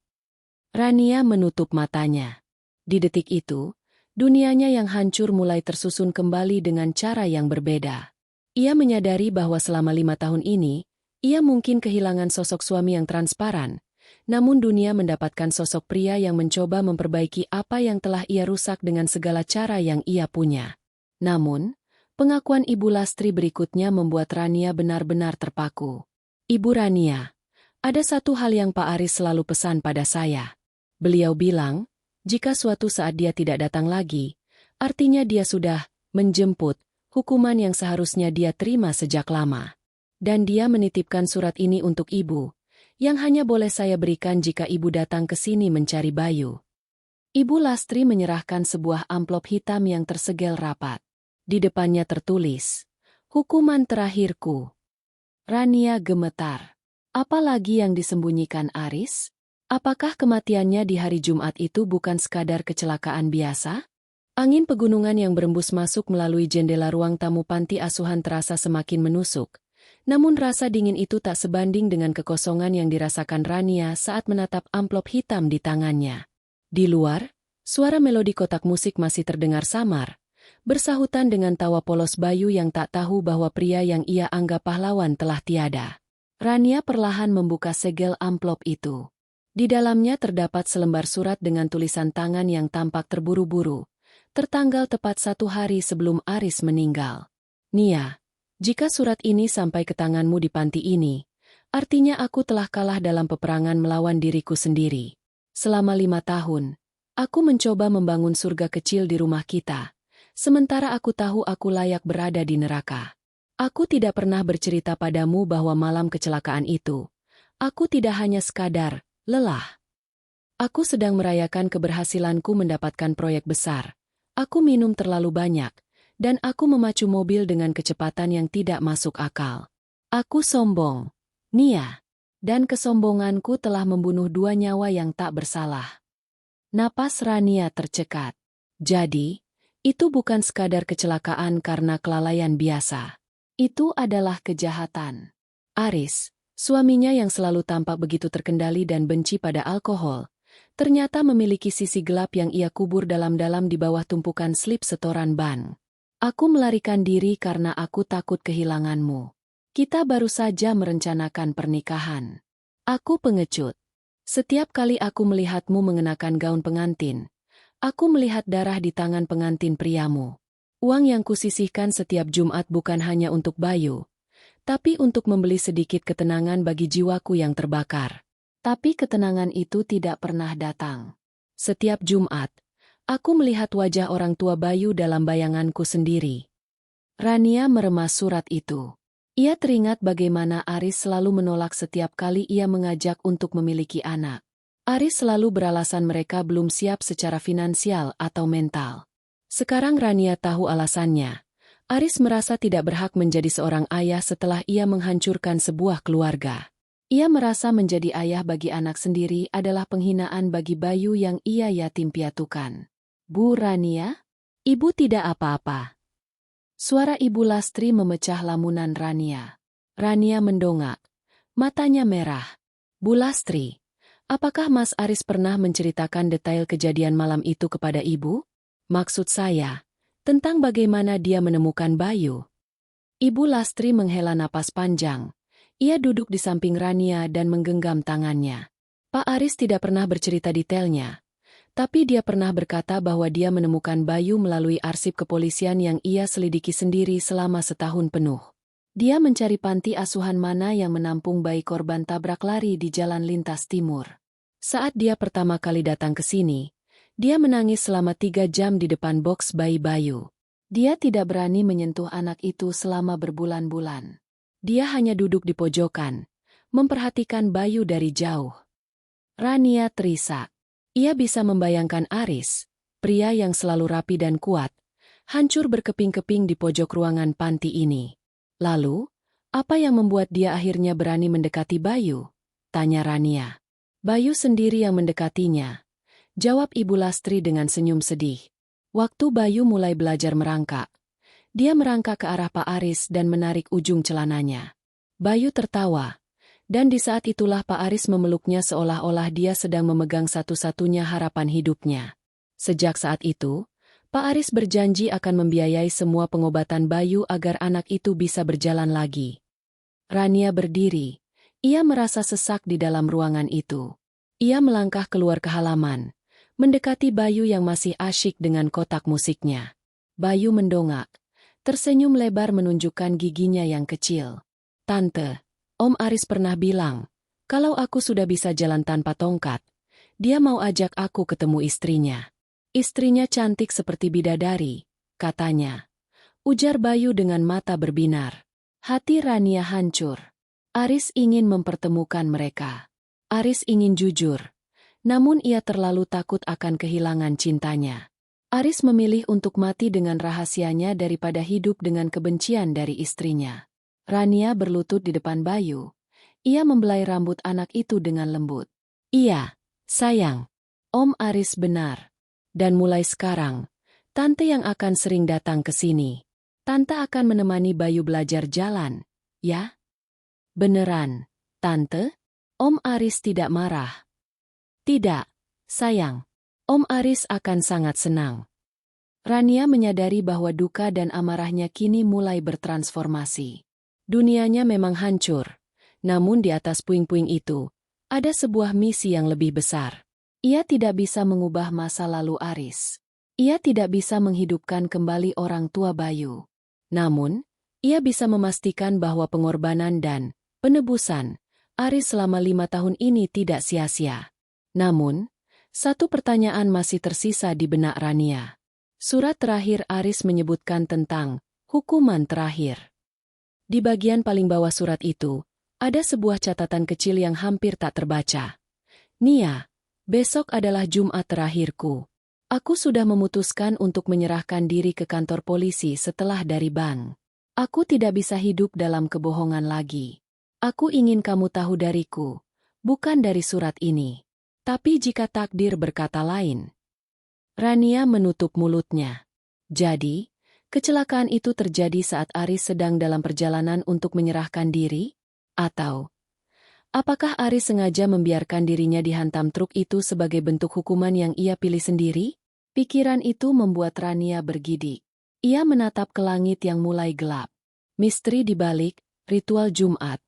Rania menutup matanya. Di detik itu, dunianya yang hancur mulai tersusun kembali dengan cara yang berbeda. Ia menyadari bahwa selama 5 tahun ini, ia mungkin kehilangan sosok suami yang transparan. Namun dunia mendapatkan sosok pria yang mencoba memperbaiki apa yang telah ia rusak dengan segala cara yang ia punya. Namun, pengakuan Ibu Lastri berikutnya membuat Rania benar-benar terpaku. Ibu Rania, ada satu hal yang Pak Aris selalu pesan pada saya. Beliau bilang, jika suatu saat dia tidak datang lagi, artinya dia sudah menjemput hukuman yang seharusnya dia terima sejak lama. Dan dia menitipkan surat ini untuk Ibu, yang hanya boleh saya berikan jika Ibu datang ke sini mencari Bayu. Ibu Lastri menyerahkan sebuah amplop hitam yang tersegel rapat. Di depannya tertulis, hukuman terakhirku. Rania gemetar. Apalagi yang disembunyikan Aris? Apakah kematiannya di hari Jumat itu bukan sekadar kecelakaan biasa? Angin pegunungan yang berembus masuk melalui jendela ruang tamu panti asuhan terasa semakin menusuk. Namun rasa dingin itu tak sebanding dengan kekosongan yang dirasakan Rania saat menatap amplop hitam di tangannya. Di luar, suara melodi kotak musik masih terdengar samar, bersahutan dengan tawa polos Bayu yang tak tahu bahwa pria yang ia anggap pahlawan telah tiada. Rania perlahan membuka segel amplop itu. Di dalamnya terdapat selembar surat dengan tulisan tangan yang tampak terburu-buru, tertanggal tepat 1 hari sebelum Aris meninggal. Nia, jika surat ini sampai ke tanganmu di panti ini, artinya aku telah kalah dalam peperangan melawan diriku sendiri. Selama 5 tahun, aku mencoba membangun surga kecil di rumah kita, sementara aku tahu aku layak berada di neraka. Aku tidak pernah bercerita padamu bahwa malam kecelakaan itu, aku tidak hanya sekadar lelah. Aku sedang merayakan keberhasilanku mendapatkan proyek besar. Aku minum terlalu banyak, dan aku memacu mobil dengan kecepatan yang tidak masuk akal. Aku sombong, Nia, dan kesombonganku telah membunuh 2 nyawa yang tak bersalah. Napas Rania tercekat. Jadi, itu bukan sekadar kecelakaan karena kelalaian biasa. Itu adalah kejahatan. Aris, suaminya yang selalu tampak begitu terkendali dan benci pada alkohol, ternyata memiliki sisi gelap yang ia kubur dalam-dalam di bawah tumpukan slip setoran ban. Aku melarikan diri karena aku takut kehilanganmu. Kita baru saja merencanakan pernikahan. Aku pengecut. Setiap kali aku melihatmu mengenakan gaun pengantin, aku melihat darah di tangan pengantin priamu. Uang yang kusisihkan setiap Jumat bukan hanya untuk Bayu, tapi untuk membeli sedikit ketenangan bagi jiwaku yang terbakar. Tapi ketenangan itu tidak pernah datang. Setiap Jumat, aku melihat wajah orang tua Bayu dalam bayanganku sendiri. Rania meremas surat itu. Ia teringat bagaimana Aris selalu menolak setiap kali ia mengajak untuk memiliki anak. Aris selalu beralasan mereka belum siap secara finansial atau mental. Sekarang Rania tahu alasannya. Aris merasa tidak berhak menjadi seorang ayah setelah ia menghancurkan sebuah keluarga. Ia merasa menjadi ayah bagi anak sendiri adalah penghinaan bagi Bayu yang ia yatim piatukan. Bu Rania? Ibu tidak apa-apa. Suara Ibu Lastri memecah lamunan Rania. Rania mendongak. Matanya merah. Bu Lastri, apakah Mas Aris pernah menceritakan detail kejadian malam itu kepada Ibu? Maksud saya, tentang bagaimana dia menemukan Bayu. Ibu Lastri menghela napas panjang. Ia duduk di samping Rania dan menggenggam tangannya. Pak Aris tidak pernah bercerita detailnya. Tapi dia pernah berkata bahwa dia menemukan Bayu melalui arsip kepolisian yang ia selidiki sendiri selama setahun penuh. Dia mencari panti asuhan mana yang menampung bayi korban tabrak lari di Jalan Lintas Timur. Saat dia pertama kali datang ke sini, dia menangis selama 3 jam di depan boks bayi Bayu. Dia tidak berani menyentuh anak itu selama berbulan-bulan. Dia hanya duduk di pojokan, memperhatikan Bayu dari jauh. Rania terisak. Ia bisa membayangkan Aris, pria yang selalu rapi dan kuat, hancur berkeping-keping di pojok ruangan panti ini. Lalu, apa yang membuat dia akhirnya berani mendekati Bayu? Tanya Rania. Bayu sendiri yang mendekatinya. Jawab Ibu Lastri dengan senyum sedih. Waktu Bayu mulai belajar merangkak, dia merangkak ke arah Pak Aris dan menarik ujung celananya. Bayu tertawa. Dan di saat itulah Pak Aris memeluknya seolah-olah dia sedang memegang satu-satunya harapan hidupnya. Sejak saat itu, Pak Aris berjanji akan membiayai semua pengobatan Bayu agar anak itu bisa berjalan lagi. Rania berdiri. Ia merasa sesak di dalam ruangan itu. Ia melangkah keluar ke halaman, mendekati Bayu yang masih asyik dengan kotak musiknya. Bayu mendongak, tersenyum lebar menunjukkan giginya yang kecil. Tante, Om Aris pernah bilang, kalau aku sudah bisa jalan tanpa tongkat, dia mau ajak aku ketemu istrinya. Istrinya cantik seperti bidadari, katanya. Ujar Bayu dengan mata berbinar. Hati Rania hancur. Aris ingin mempertemukan mereka. Aris ingin jujur, namun ia terlalu takut akan kehilangan cintanya. Aris memilih untuk mati dengan rahasianya daripada hidup dengan kebencian dari istrinya. Rania berlutut di depan Bayu. Ia membelai rambut anak itu dengan lembut. Iya, sayang. Om Aris benar. Dan mulai sekarang, Tante yang akan sering datang ke sini. Tante akan menemani Bayu belajar jalan, ya? Beneran, Tante? Om Aris tidak marah. Tidak, sayang. Om Aris akan sangat senang. Rania menyadari bahwa duka dan amarahnya kini mulai bertransformasi. Dunianya memang hancur, namun di atas puing-puing itu, ada sebuah misi yang lebih besar. Ia tidak bisa mengubah masa lalu Aris. Ia tidak bisa menghidupkan kembali orang tua Bayu. Namun, ia bisa memastikan bahwa pengorbanan dan penebusan Aris selama 5 tahun ini tidak sia-sia. Namun, satu pertanyaan masih tersisa di benak Rania. Surat terakhir Aris menyebutkan tentang hukuman terakhir. Di bagian paling bawah surat itu, ada sebuah catatan kecil yang hampir tak terbaca. Nia, besok adalah Jumat terakhirku. Aku sudah memutuskan untuk menyerahkan diri ke kantor polisi setelah dari bank. Aku tidak bisa hidup dalam kebohongan lagi. Aku ingin kamu tahu dariku, bukan dari surat ini. Tapi jika takdir berkata lain. Rania menutup mulutnya. Jadi, kecelakaan itu terjadi saat Aris sedang dalam perjalanan untuk menyerahkan diri? Atau, apakah Aris sengaja membiarkan dirinya dihantam truk itu sebagai bentuk hukuman yang ia pilih sendiri? Pikiran itu membuat Rania bergidik. Ia menatap ke langit yang mulai gelap. Misteri di balik ritual Jumat.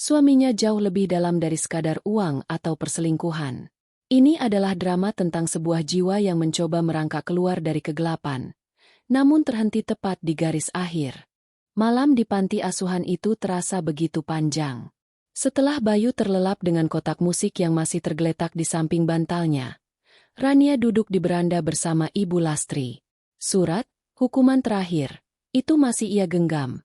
Suaminya jauh lebih dalam dari sekadar uang atau perselingkuhan. Ini adalah drama tentang sebuah jiwa yang mencoba merangkak keluar dari kegelapan, namun terhenti tepat di garis akhir. Malam di panti asuhan itu terasa begitu panjang. Setelah Bayu terlelap dengan kotak musik yang masih tergeletak di samping bantalnya, Rania duduk di beranda bersama Ibu Lastri. Surat, hukuman terakhir, itu masih ia genggam.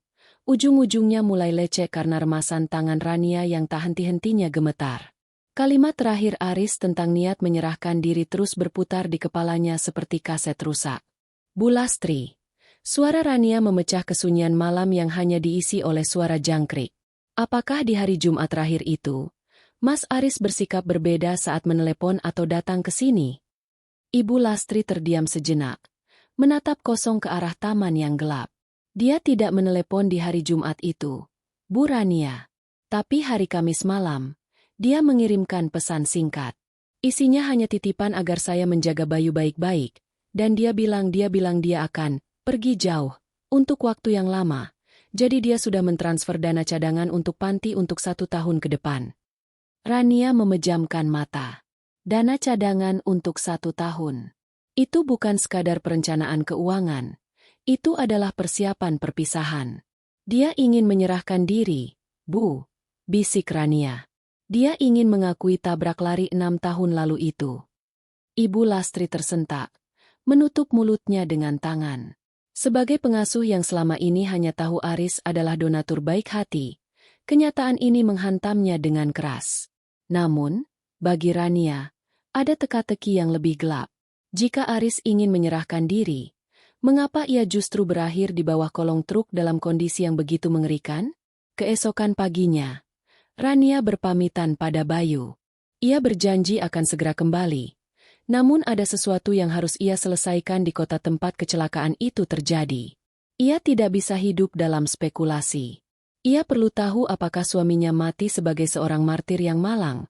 Ujung-ujungnya mulai lecek karena remasan tangan Rania yang tak henti-hentinya gemetar. Kalimat terakhir Aris tentang niat menyerahkan diri terus berputar di kepalanya seperti kaset rusak. Bu Lastri. Suara Rania memecah kesunyian malam yang hanya diisi oleh suara jangkrik. Apakah di hari Jumat terakhir itu, Mas Aris bersikap berbeda saat menelepon atau datang ke sini? Ibu Lastri terdiam sejenak, menatap kosong ke arah taman yang gelap. Dia tidak menelepon di hari Jumat itu, Bu Rania. Tapi hari Kamis malam, dia mengirimkan pesan singkat. Isinya hanya titipan agar saya menjaga Bayu baik-baik, dan dia bilang dia akan pergi jauh, untuk waktu yang lama, jadi dia sudah mentransfer dana cadangan untuk panti untuk 1 tahun ke depan. Rania memejamkan mata. Dana cadangan untuk 1 tahun. Itu bukan sekadar perencanaan keuangan, itu adalah persiapan perpisahan. Dia ingin menyerahkan diri, Bu, bisik Rania. Dia ingin mengakui tabrak lari 6 tahun lalu itu. Ibu Lastri tersentak, menutup mulutnya dengan tangan. Sebagai pengasuh yang selama ini hanya tahu Aris adalah donatur baik hati, kenyataan ini menghantamnya dengan keras. Namun, bagi Rania, ada teka-teki yang lebih gelap. Jika Aris ingin menyerahkan diri, mengapa ia justru berakhir di bawah kolong truk dalam kondisi yang begitu mengerikan? Keesokan paginya, Rania berpamitan pada Bayu. Ia berjanji akan segera kembali. Namun ada sesuatu yang harus ia selesaikan di kota tempat kecelakaan itu terjadi. Ia tidak bisa hidup dalam spekulasi. Ia perlu tahu apakah suaminya mati sebagai seorang martir yang malang,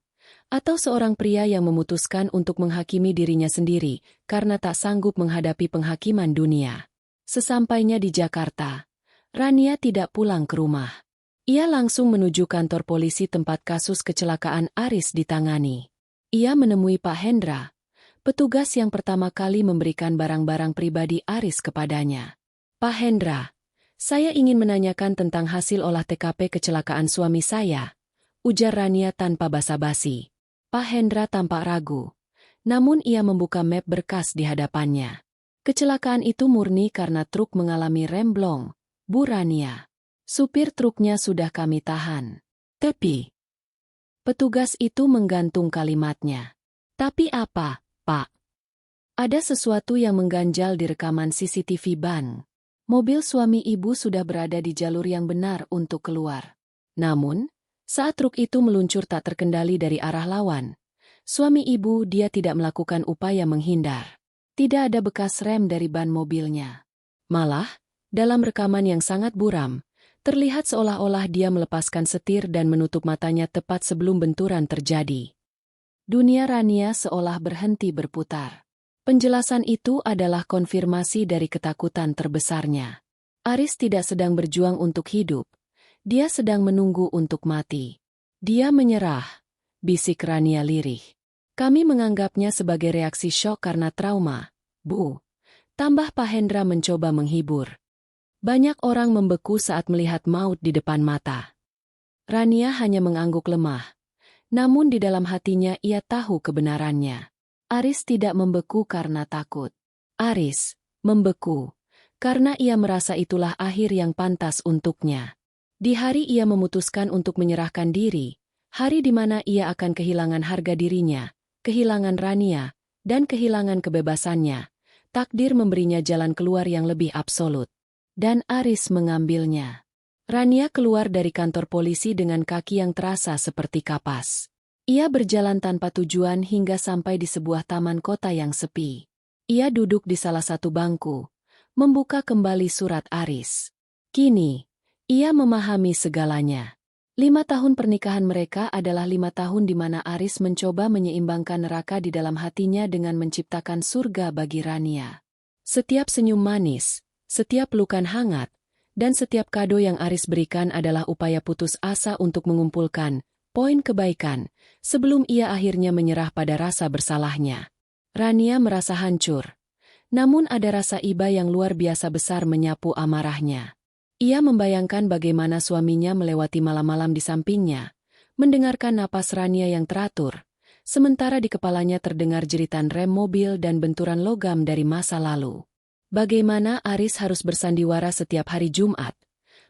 atau seorang pria yang memutuskan untuk menghakimi dirinya sendiri karena tak sanggup menghadapi penghakiman dunia. Sesampainya di Jakarta, Rania tidak pulang ke rumah. Ia langsung menuju kantor polisi tempat kasus kecelakaan Aris ditangani. Ia menemui Pak Hendra, petugas yang pertama kali memberikan barang-barang pribadi Aris kepadanya. Pak Hendra, saya ingin menanyakan tentang hasil olah TKP kecelakaan suami saya, ujar Rania tanpa basa-basi. Pak Hendra tampak ragu, namun ia membuka map berkas di hadapannya. Kecelakaan itu murni karena truk mengalami remblong, Bu Rania. Supir truknya sudah kami tahan. Tapi, petugas itu menggantung kalimatnya. Tapi apa, Pak? Ada sesuatu yang mengganjal di rekaman CCTV ban. Mobil suami ibu sudah berada di jalur yang benar untuk keluar. Namun, saat truk itu meluncur tak terkendali dari arah lawan, suami ibu dia tidak melakukan upaya menghindar. Tidak ada bekas rem dari ban mobilnya. Malah, dalam rekaman yang sangat buram, Terlihat seolah-olah dia melepaskan setir dan menutup matanya tepat sebelum benturan terjadi. Dunia Rania seolah berhenti berputar. Penjelasan itu adalah konfirmasi dari ketakutan terbesarnya. Aris tidak sedang berjuang untuk hidup. Dia sedang menunggu untuk mati. Dia menyerah, bisik Rania lirih. Kami menganggapnya sebagai reaksi syok karena trauma, Bu. Tambah Pak Hendra mencoba menghibur. Banyak orang membeku saat melihat maut di depan mata. Rania hanya mengangguk lemah. Namun di dalam hatinya ia tahu kebenarannya. Aris tidak membeku karena takut. Aris membeku karena ia merasa itulah akhir yang pantas untuknya. Di hari ia memutuskan untuk menyerahkan diri, hari di mana ia akan kehilangan harga dirinya, kehilangan Rania, dan kehilangan kebebasannya, takdir memberinya jalan keluar yang lebih absolut. Dan Aris mengambilnya. Rania keluar dari kantor polisi dengan kaki yang terasa seperti kapas. Ia berjalan tanpa tujuan hingga sampai di sebuah taman kota yang sepi. Ia duduk di salah satu bangku, membuka kembali surat Aris. Kini, ia memahami segalanya. 5 tahun pernikahan mereka adalah 5 tahun di mana Aris mencoba menyeimbangkan neraka di dalam hatinya dengan menciptakan surga bagi Rania. Setiap senyum manis, setiap pelukan hangat, dan setiap kado yang Aris berikan adalah upaya putus asa untuk mengumpulkan poin kebaikan, sebelum ia akhirnya menyerah pada rasa bersalahnya. Rania merasa hancur. Namun ada rasa iba yang luar biasa besar menyapu amarahnya. Ia membayangkan bagaimana suaminya melewati malam-malam di sampingnya, mendengarkan napas Rania yang teratur, sementara di kepalanya terdengar jeritan rem mobil dan benturan logam dari masa lalu. Bagaimana Aris harus bersandiwara setiap hari Jumat,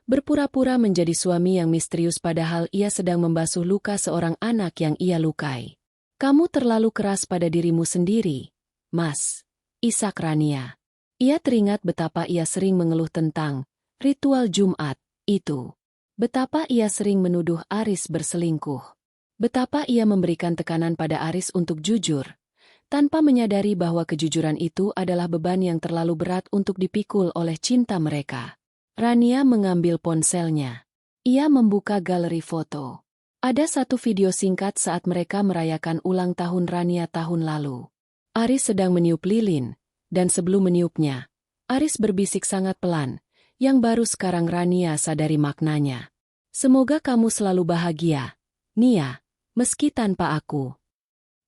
berpura-pura menjadi suami yang misterius padahal ia sedang membasuh luka seorang anak yang ia lukai. Kamu terlalu keras pada dirimu sendiri, Mas. Isak Rania. Ia teringat betapa ia sering mengeluh tentang ritual Jumat itu. Betapa ia sering menuduh Aris berselingkuh. Betapa ia memberikan tekanan pada Aris untuk jujur, tanpa menyadari bahwa kejujuran itu adalah beban yang terlalu berat untuk dipikul oleh cinta mereka. Rania mengambil ponselnya. Ia membuka galeri foto. Ada satu video singkat saat mereka merayakan ulang tahun Rania tahun lalu. Aris sedang meniup lilin, dan sebelum meniupnya, Aris berbisik sangat pelan, yang baru sekarang Rania sadari maknanya. Semoga kamu selalu bahagia, Nia, meski tanpa aku.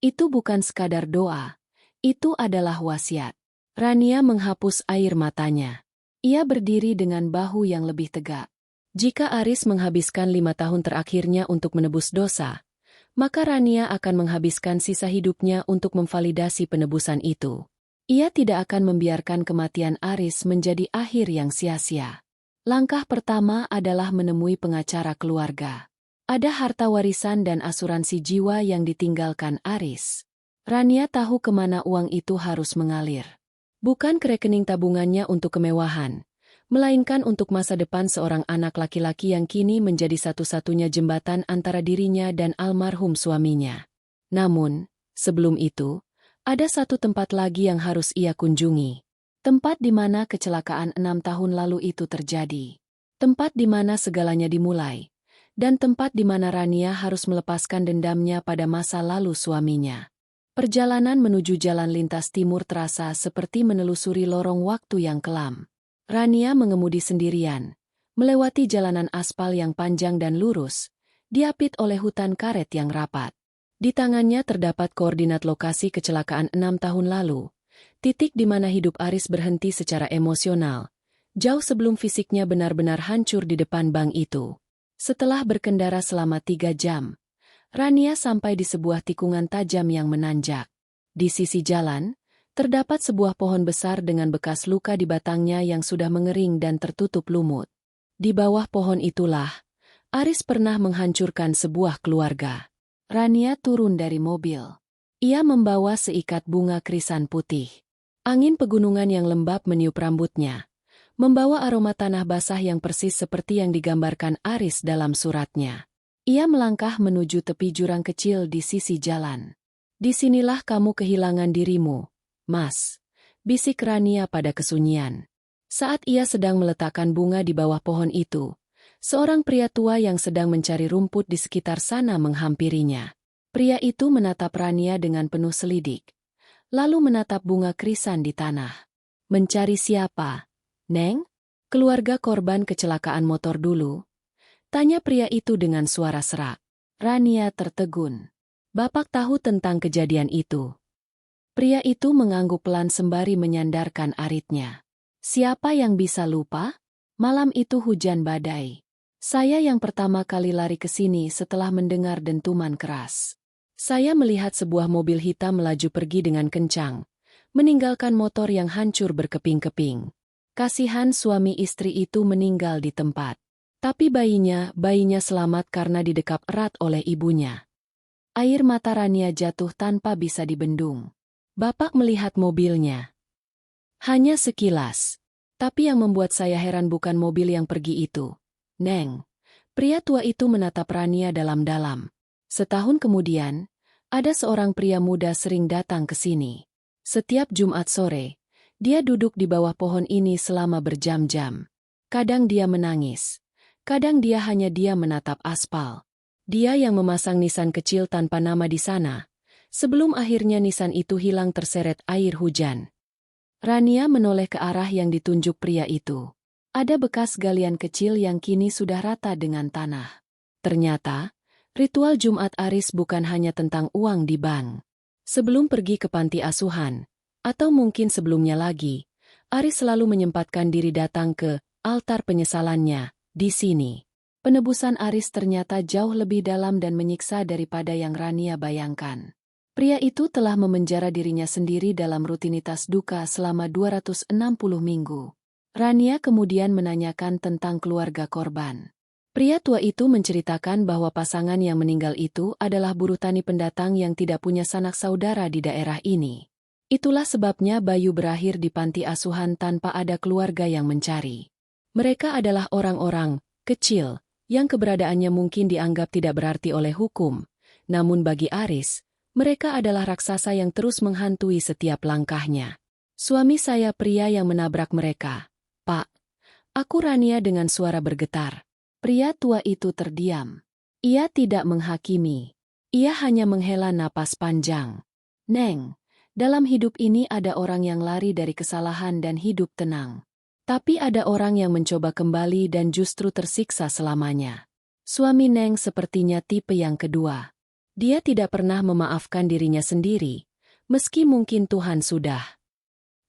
Itu bukan sekadar doa, itu adalah wasiat. Rania menghapus air matanya. Ia berdiri dengan bahu yang lebih tegak. Jika Aris menghabiskan 5 tahun terakhirnya untuk menebus dosa, maka Rania akan menghabiskan sisa hidupnya untuk memvalidasi penebusan itu. Ia tidak akan membiarkan kematian Aris menjadi akhir yang sia-sia. Langkah pertama adalah menemui pengacara keluarga. Ada harta warisan dan asuransi jiwa yang ditinggalkan Aris. Rania tahu kemana uang itu harus mengalir. Bukan ke rekening tabungannya untuk kemewahan, melainkan untuk masa depan seorang anak laki-laki yang kini menjadi satu-satunya jembatan antara dirinya dan almarhum suaminya. Namun, sebelum itu, ada satu tempat lagi yang harus ia kunjungi. Tempat di mana kecelakaan 6 tahun lalu itu terjadi. Tempat di mana segalanya dimulai. Dan tempat di mana Rania harus melepaskan dendamnya pada masa lalu suaminya. Perjalanan menuju jalan lintas timur terasa seperti menelusuri lorong waktu yang kelam. Rania mengemudi sendirian, melewati jalanan aspal yang panjang dan lurus, diapit oleh hutan karet yang rapat. Di tangannya terdapat koordinat lokasi kecelakaan 6 tahun lalu, titik di mana hidup Aris berhenti secara emosional, jauh sebelum fisiknya benar-benar hancur di depan bank itu. Setelah berkendara selama 3 jam, Rania sampai di sebuah tikungan tajam yang menanjak. Di sisi jalan, terdapat sebuah pohon besar dengan bekas luka di batangnya yang sudah mengering dan tertutup lumut. Di bawah pohon itulah, Aris pernah menghancurkan sebuah keluarga. Rania turun dari mobil. Ia membawa seikat bunga krisan putih. Angin pegunungan yang lembab meniup rambutnya, membawa aroma tanah basah yang persis seperti yang digambarkan Aris dalam suratnya. Ia melangkah menuju tepi jurang kecil di sisi jalan. Disinilah kamu kehilangan dirimu, Mas, bisik Rania pada kesunyian. Saat ia sedang meletakkan bunga di bawah pohon itu, Seorang pria tua yang sedang mencari rumput di sekitar sana menghampirinya. Pria itu menatap Rania dengan penuh selidik, lalu menatap bunga krisan di tanah. Mencari siapa, Neng? Keluarga korban kecelakaan motor dulu? Tanya pria itu dengan suara serak. Rania tertegun. Bapak tahu tentang kejadian itu. Pria itu mengangguk pelan sembari menyandarkan aritnya. Siapa yang bisa lupa? Malam itu hujan badai. Saya yang pertama kali lari ke sini setelah mendengar dentuman keras. Saya melihat sebuah mobil hitam melaju pergi dengan kencang, meninggalkan motor yang hancur berkeping-keping. Kasihan suami istri itu meninggal di tempat. Tapi bayinya selamat karena didekap erat oleh ibunya. Air mata Rania jatuh tanpa bisa dibendung. Bapak melihat mobilnya. Hanya sekilas. Tapi yang membuat saya heran bukan mobil yang pergi itu. Neng. Pria tua itu menatap Rania dalam-dalam. Setahun kemudian, ada seorang pria muda sering datang ke sini. Setiap Jumat sore, dia duduk di bawah pohon ini selama berjam-jam. Kadang dia menangis. Kadang dia hanya diam menatap aspal. Dia yang memasang nisan kecil tanpa nama di sana. Sebelum akhirnya nisan itu hilang terseret air hujan. Rania menoleh ke arah yang ditunjuk pria itu. Ada bekas galian kecil yang kini sudah rata dengan tanah. Ternyata, ritual Jumat Aris bukan hanya tentang uang di bank. Sebelum pergi ke panti asuhan, atau mungkin sebelumnya lagi, Aris selalu menyempatkan diri datang ke altar penyesalannya di sini. Penebusan Aris ternyata jauh lebih dalam dan menyiksa daripada yang Rania bayangkan. Pria itu telah memenjara dirinya sendiri dalam rutinitas duka selama 260 minggu. Rania kemudian menanyakan tentang keluarga korban. Pria tua itu menceritakan bahwa pasangan yang meninggal itu adalah buruh tani pendatang yang tidak punya sanak saudara di daerah ini. Itulah sebabnya Bayu berakhir di panti asuhan tanpa ada keluarga yang mencari. Mereka adalah orang-orang kecil yang keberadaannya mungkin dianggap tidak berarti oleh hukum. Namun bagi Aris, mereka adalah raksasa yang terus menghantui setiap langkahnya. Suami saya pria yang menabrak mereka. Pak, aku Rania dengan suara bergetar. Pria tua itu terdiam. Ia tidak menghakimi. Ia hanya menghela napas panjang. Neng, dalam hidup ini ada orang yang lari dari kesalahan dan hidup tenang. Tapi ada orang yang mencoba kembali dan justru tersiksa selamanya. Suami Neng sepertinya tipe yang kedua. Dia tidak pernah memaafkan dirinya sendiri, meski mungkin Tuhan sudah.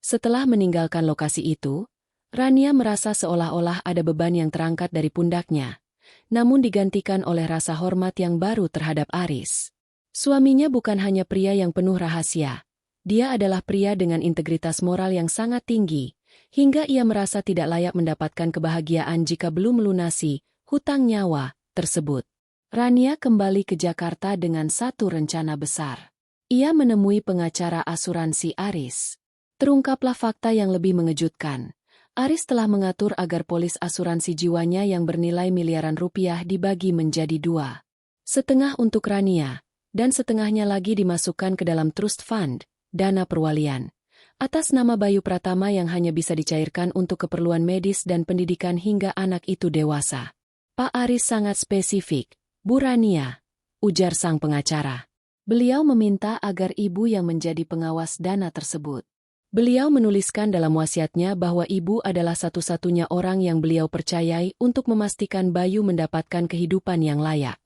Setelah meninggalkan lokasi itu, Rania merasa seolah-olah ada beban yang terangkat dari pundaknya, namun digantikan oleh rasa hormat yang baru terhadap Aris. Suaminya bukan hanya pria yang penuh rahasia, dia adalah pria dengan integritas moral yang sangat tinggi, hingga ia merasa tidak layak mendapatkan kebahagiaan jika belum melunasi hutang nyawa tersebut. Rania kembali ke Jakarta dengan satu rencana besar. Ia menemui pengacara asuransi Aris. Terungkaplah fakta yang lebih mengejutkan. Aris telah mengatur agar polis asuransi jiwanya yang bernilai miliaran rupiah dibagi menjadi dua. Setengah untuk Rania, dan setengahnya lagi dimasukkan ke dalam trust fund, dana perwalian, atas nama Bayu Pratama yang hanya bisa dicairkan untuk keperluan medis dan pendidikan hingga anak itu dewasa. Pak Aris sangat spesifik. Bu Rania, ujar sang pengacara. Beliau meminta agar ibu yang menjadi pengawas dana tersebut. Beliau menuliskan dalam wasiatnya bahwa ibu adalah satu-satunya orang yang beliau percayai untuk memastikan Bayu mendapatkan kehidupan yang layak.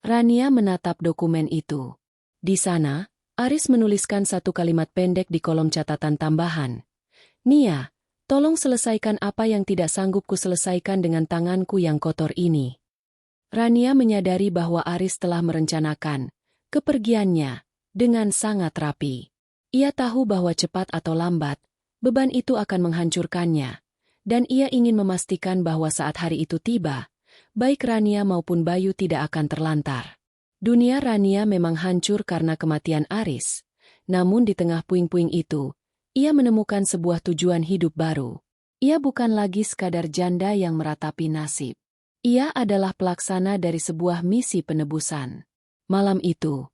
Rania menatap dokumen itu. Di sana, Aris menuliskan satu kalimat pendek di kolom catatan tambahan. Nia, tolong selesaikan apa yang tidak sanggup ku selesaikan dengan tanganku yang kotor ini. Rania menyadari bahwa Aris telah merencanakan kepergiannya dengan sangat rapi. Ia tahu bahwa cepat atau lambat, beban itu akan menghancurkannya, dan ia ingin memastikan bahwa saat hari itu tiba, baik Rania maupun Bayu tidak akan terlantar. Dunia Rania memang hancur karena kematian Aris, namun di tengah puing-puing itu, ia menemukan sebuah tujuan hidup baru. Ia bukan lagi sekadar janda yang meratapi nasib. Ia adalah pelaksana dari sebuah misi penebusan. Malam itu,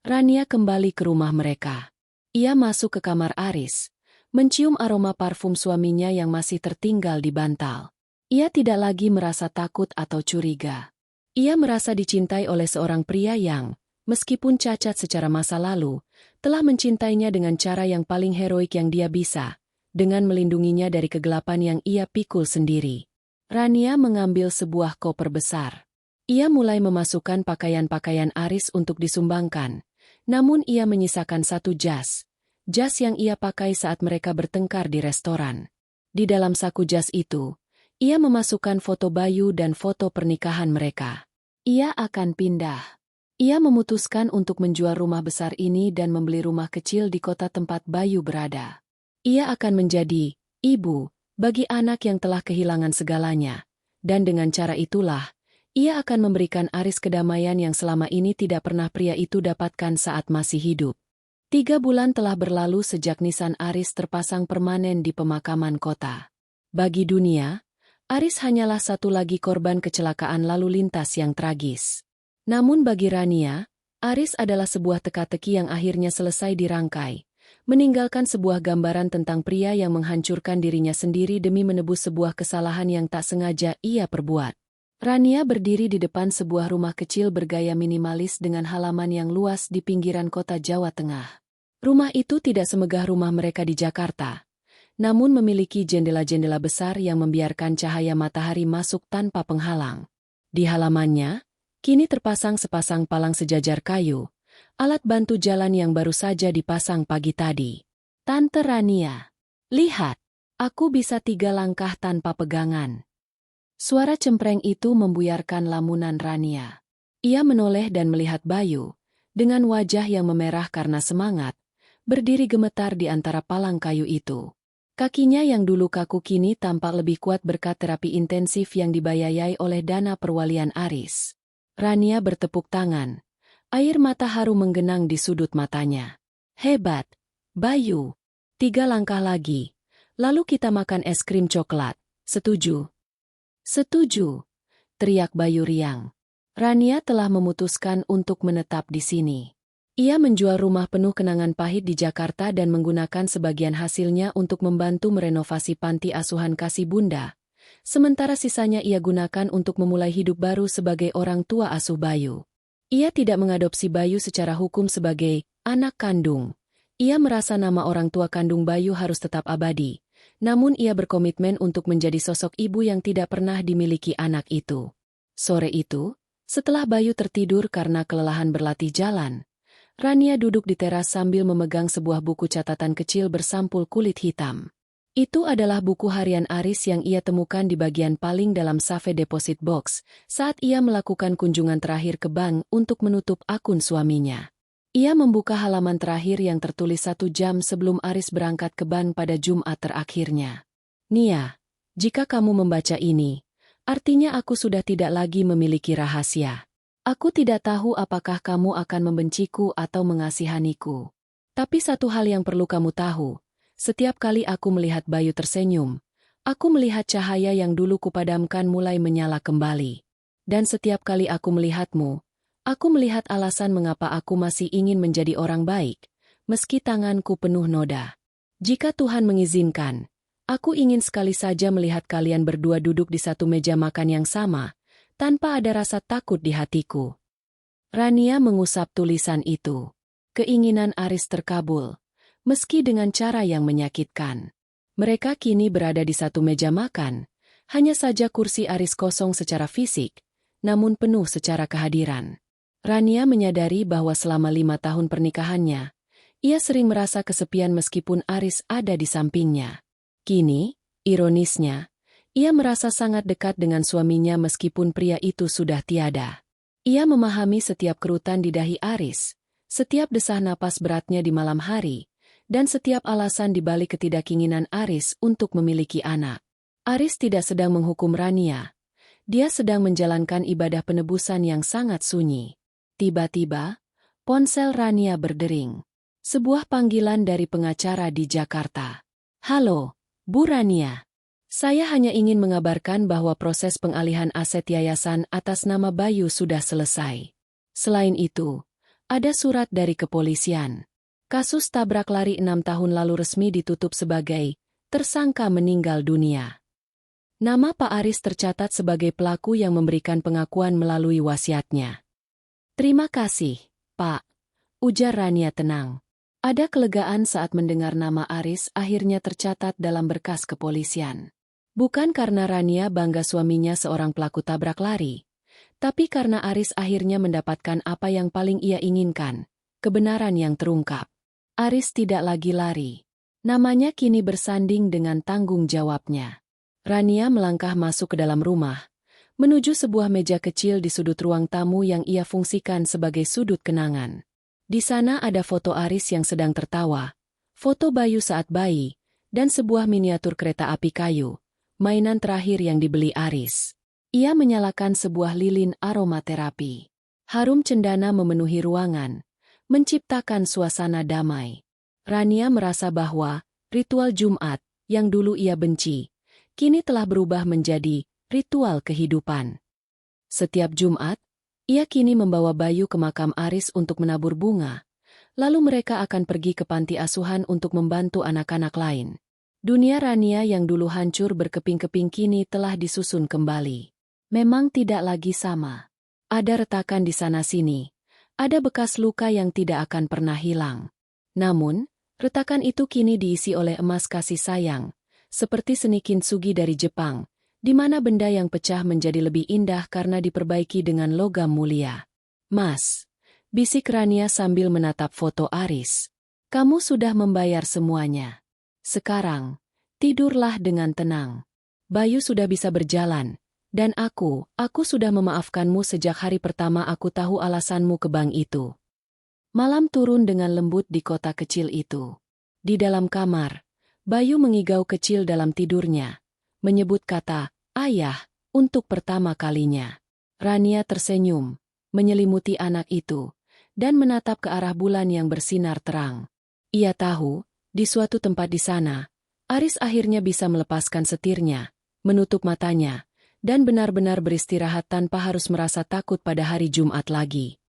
Rania kembali ke rumah mereka. Ia masuk ke kamar Aris, mencium aroma parfum suaminya yang masih tertinggal di bantal. Ia tidak lagi merasa takut atau curiga. Ia merasa dicintai oleh seorang pria yang, meskipun cacat secara masa lalu, telah mencintainya dengan cara yang paling heroik yang dia bisa, dengan melindunginya dari kegelapan yang ia pikul sendiri. Rania mengambil sebuah koper besar. Ia mulai memasukkan pakaian-pakaian Aris untuk disumbangkan, namun ia menyisakan satu jas yang ia pakai saat mereka bertengkar di restoran. Di dalam saku jas itu, ia memasukkan foto Bayu dan foto pernikahan mereka. Ia akan pindah. Ia memutuskan untuk menjual rumah besar ini dan membeli rumah kecil di kota tempat Bayu berada. Ia akan menjadi ibu bagi anak yang telah kehilangan segalanya, dan dengan cara itulah, ia akan memberikan Aris kedamaian yang selama ini tidak pernah pria itu dapatkan saat masih hidup. 3 bulan telah berlalu sejak nisan Aris terpasang permanen di pemakaman kota. Bagi dunia, Aris hanyalah satu lagi korban kecelakaan lalu lintas yang tragis. Namun bagi Rania, Aris adalah sebuah teka-teki yang akhirnya selesai dirangkai, meninggalkan sebuah gambaran tentang pria yang menghancurkan dirinya sendiri demi menebus sebuah kesalahan yang tak sengaja ia perbuat. Rania berdiri di depan sebuah rumah kecil bergaya minimalis dengan halaman yang luas di pinggiran kota Jawa Tengah. Rumah itu tidak semegah rumah mereka di Jakarta, namun memiliki jendela-jendela besar yang membiarkan cahaya matahari masuk tanpa penghalang. Di halamannya, kini terpasang sepasang palang sejajar kayu, alat bantu jalan yang baru saja dipasang pagi tadi. Tante Rania, lihat, aku bisa 3 langkah tanpa pegangan. Suara cempreng itu membuyarkan lamunan Rania. Ia menoleh dan melihat Bayu, dengan wajah yang memerah karena semangat, berdiri gemetar di antara palang kayu itu. Kakinya yang dulu kaku kini tampak lebih kuat berkat terapi intensif yang dibayayai oleh dana perwalian Aris. Rania bertepuk tangan. Air mata haru menggenang di sudut matanya. Hebat, Bayu. 3 langkah lagi. Lalu kita makan es krim coklat. Setuju? Setuju, teriak Bayu riang. Rania telah memutuskan untuk menetap di sini. Ia menjual rumah penuh kenangan pahit di Jakarta dan menggunakan sebagian hasilnya untuk membantu merenovasi panti asuhan kasih bunda. Sementara sisanya ia gunakan untuk memulai hidup baru sebagai orang tua asuh Bayu. Ia tidak mengadopsi Bayu secara hukum sebagai anak kandung. Ia merasa nama orang tua kandung Bayu harus tetap abadi. Namun ia berkomitmen untuk menjadi sosok ibu yang tidak pernah dimiliki anak itu. Sore itu, setelah Bayu tertidur karena kelelahan berlatih jalan, Rania duduk di teras sambil memegang sebuah buku catatan kecil bersampul kulit hitam. Itu adalah buku harian Aris yang ia temukan di bagian paling dalam safe deposit box saat ia melakukan kunjungan terakhir ke bank untuk menutup akun suaminya. Ia membuka halaman terakhir yang tertulis 1 jam sebelum Aris berangkat ke bank pada Jumat terakhirnya. Nia, jika kamu membaca ini, artinya aku sudah tidak lagi memiliki rahasia. Aku tidak tahu apakah kamu akan membenciku atau mengasihaniku. Tapi satu hal yang perlu kamu tahu, setiap kali aku melihat Bayu tersenyum, aku melihat cahaya yang dulu kupadamkan mulai menyala kembali. Dan setiap kali aku melihatmu, aku melihat alasan mengapa aku masih ingin menjadi orang baik, meski tanganku penuh noda. Jika Tuhan mengizinkan, aku ingin sekali saja melihat kalian berdua duduk di satu meja makan yang sama, tanpa ada rasa takut di hatiku. Rania mengusap tulisan itu. Keinginan Aris terkabul, meski dengan cara yang menyakitkan. Mereka kini berada di satu meja makan, hanya saja kursi Aris kosong secara fisik, namun penuh secara kehadiran. Rania menyadari bahwa selama 5 tahun pernikahannya, ia sering merasa kesepian meskipun Aris ada di sampingnya. Kini, ironisnya, ia merasa sangat dekat dengan suaminya meskipun pria itu sudah tiada. Ia memahami setiap kerutan di dahi Aris, setiap desah napas beratnya di malam hari, dan setiap alasan di balik ketidakinginan Aris untuk memiliki anak. Aris tidak sedang menghukum Rania. Dia sedang menjalankan ibadah penebusan yang sangat sunyi. Tiba-tiba, ponsel Rania berdering. Sebuah panggilan dari pengacara di Jakarta. Halo, Bu Rania. Saya hanya ingin mengabarkan bahwa proses pengalihan aset yayasan atas nama Bayu sudah selesai. Selain itu, ada surat dari kepolisian. Kasus tabrak lari 6 tahun lalu resmi ditutup sebagai tersangka meninggal dunia. Nama Pak Aris tercatat sebagai pelaku yang memberikan pengakuan melalui wasiatnya. "Terima kasih, Pak," ujar Rania tenang. Ada kelegaan saat mendengar nama Aris akhirnya tercatat dalam berkas kepolisian. Bukan karena Rania bangga suaminya seorang pelaku tabrak lari, tapi karena Aris akhirnya mendapatkan apa yang paling ia inginkan, kebenaran yang terungkap. Aris tidak lagi lari. Namanya kini bersanding dengan tanggung jawabnya. Rania melangkah masuk ke dalam rumah, menuju sebuah meja kecil di sudut ruang tamu yang ia fungsikan sebagai sudut kenangan. Di sana ada foto Aris yang sedang tertawa, foto Bayu saat bayi, dan sebuah miniatur kereta api kayu, mainan terakhir yang dibeli Aris. Ia menyalakan sebuah lilin aromaterapi. Harum cendana memenuhi ruangan, menciptakan suasana damai. Rania merasa bahwa ritual Jumat, yang dulu ia benci, kini telah berubah menjadi ritual kehidupan. Setiap Jumat, ia kini membawa Bayu ke makam Aris untuk menabur bunga, lalu mereka akan pergi ke panti asuhan untuk membantu anak-anak lain. Dunia Rania yang dulu hancur berkeping-keping kini telah disusun kembali. Memang tidak lagi sama. Ada retakan di sana-sini, ada bekas luka yang tidak akan pernah hilang. Namun, retakan itu kini diisi oleh emas kasih sayang, seperti seni kintsugi dari Jepang, di mana benda yang pecah menjadi lebih indah karena diperbaiki dengan logam mulia. "Mas," bisik Rania sambil menatap foto Aris. "Kamu sudah membayar semuanya. Sekarang, tidurlah dengan tenang. Bayu sudah bisa berjalan, dan aku sudah memaafkanmu sejak hari pertama aku tahu alasanmu ke bank itu." Malam turun dengan lembut di kota kecil itu. Di dalam kamar, Bayu mengigau kecil dalam tidurnya, menyebut kata "ayah" untuk pertama kalinya. Rania tersenyum, menyelimuti anak itu, dan menatap ke arah bulan yang bersinar terang. Ia tahu, di suatu tempat di sana, Aris akhirnya bisa melepaskan setirnya, menutup matanya, dan benar-benar beristirahat tanpa harus merasa takut pada hari Jumat lagi.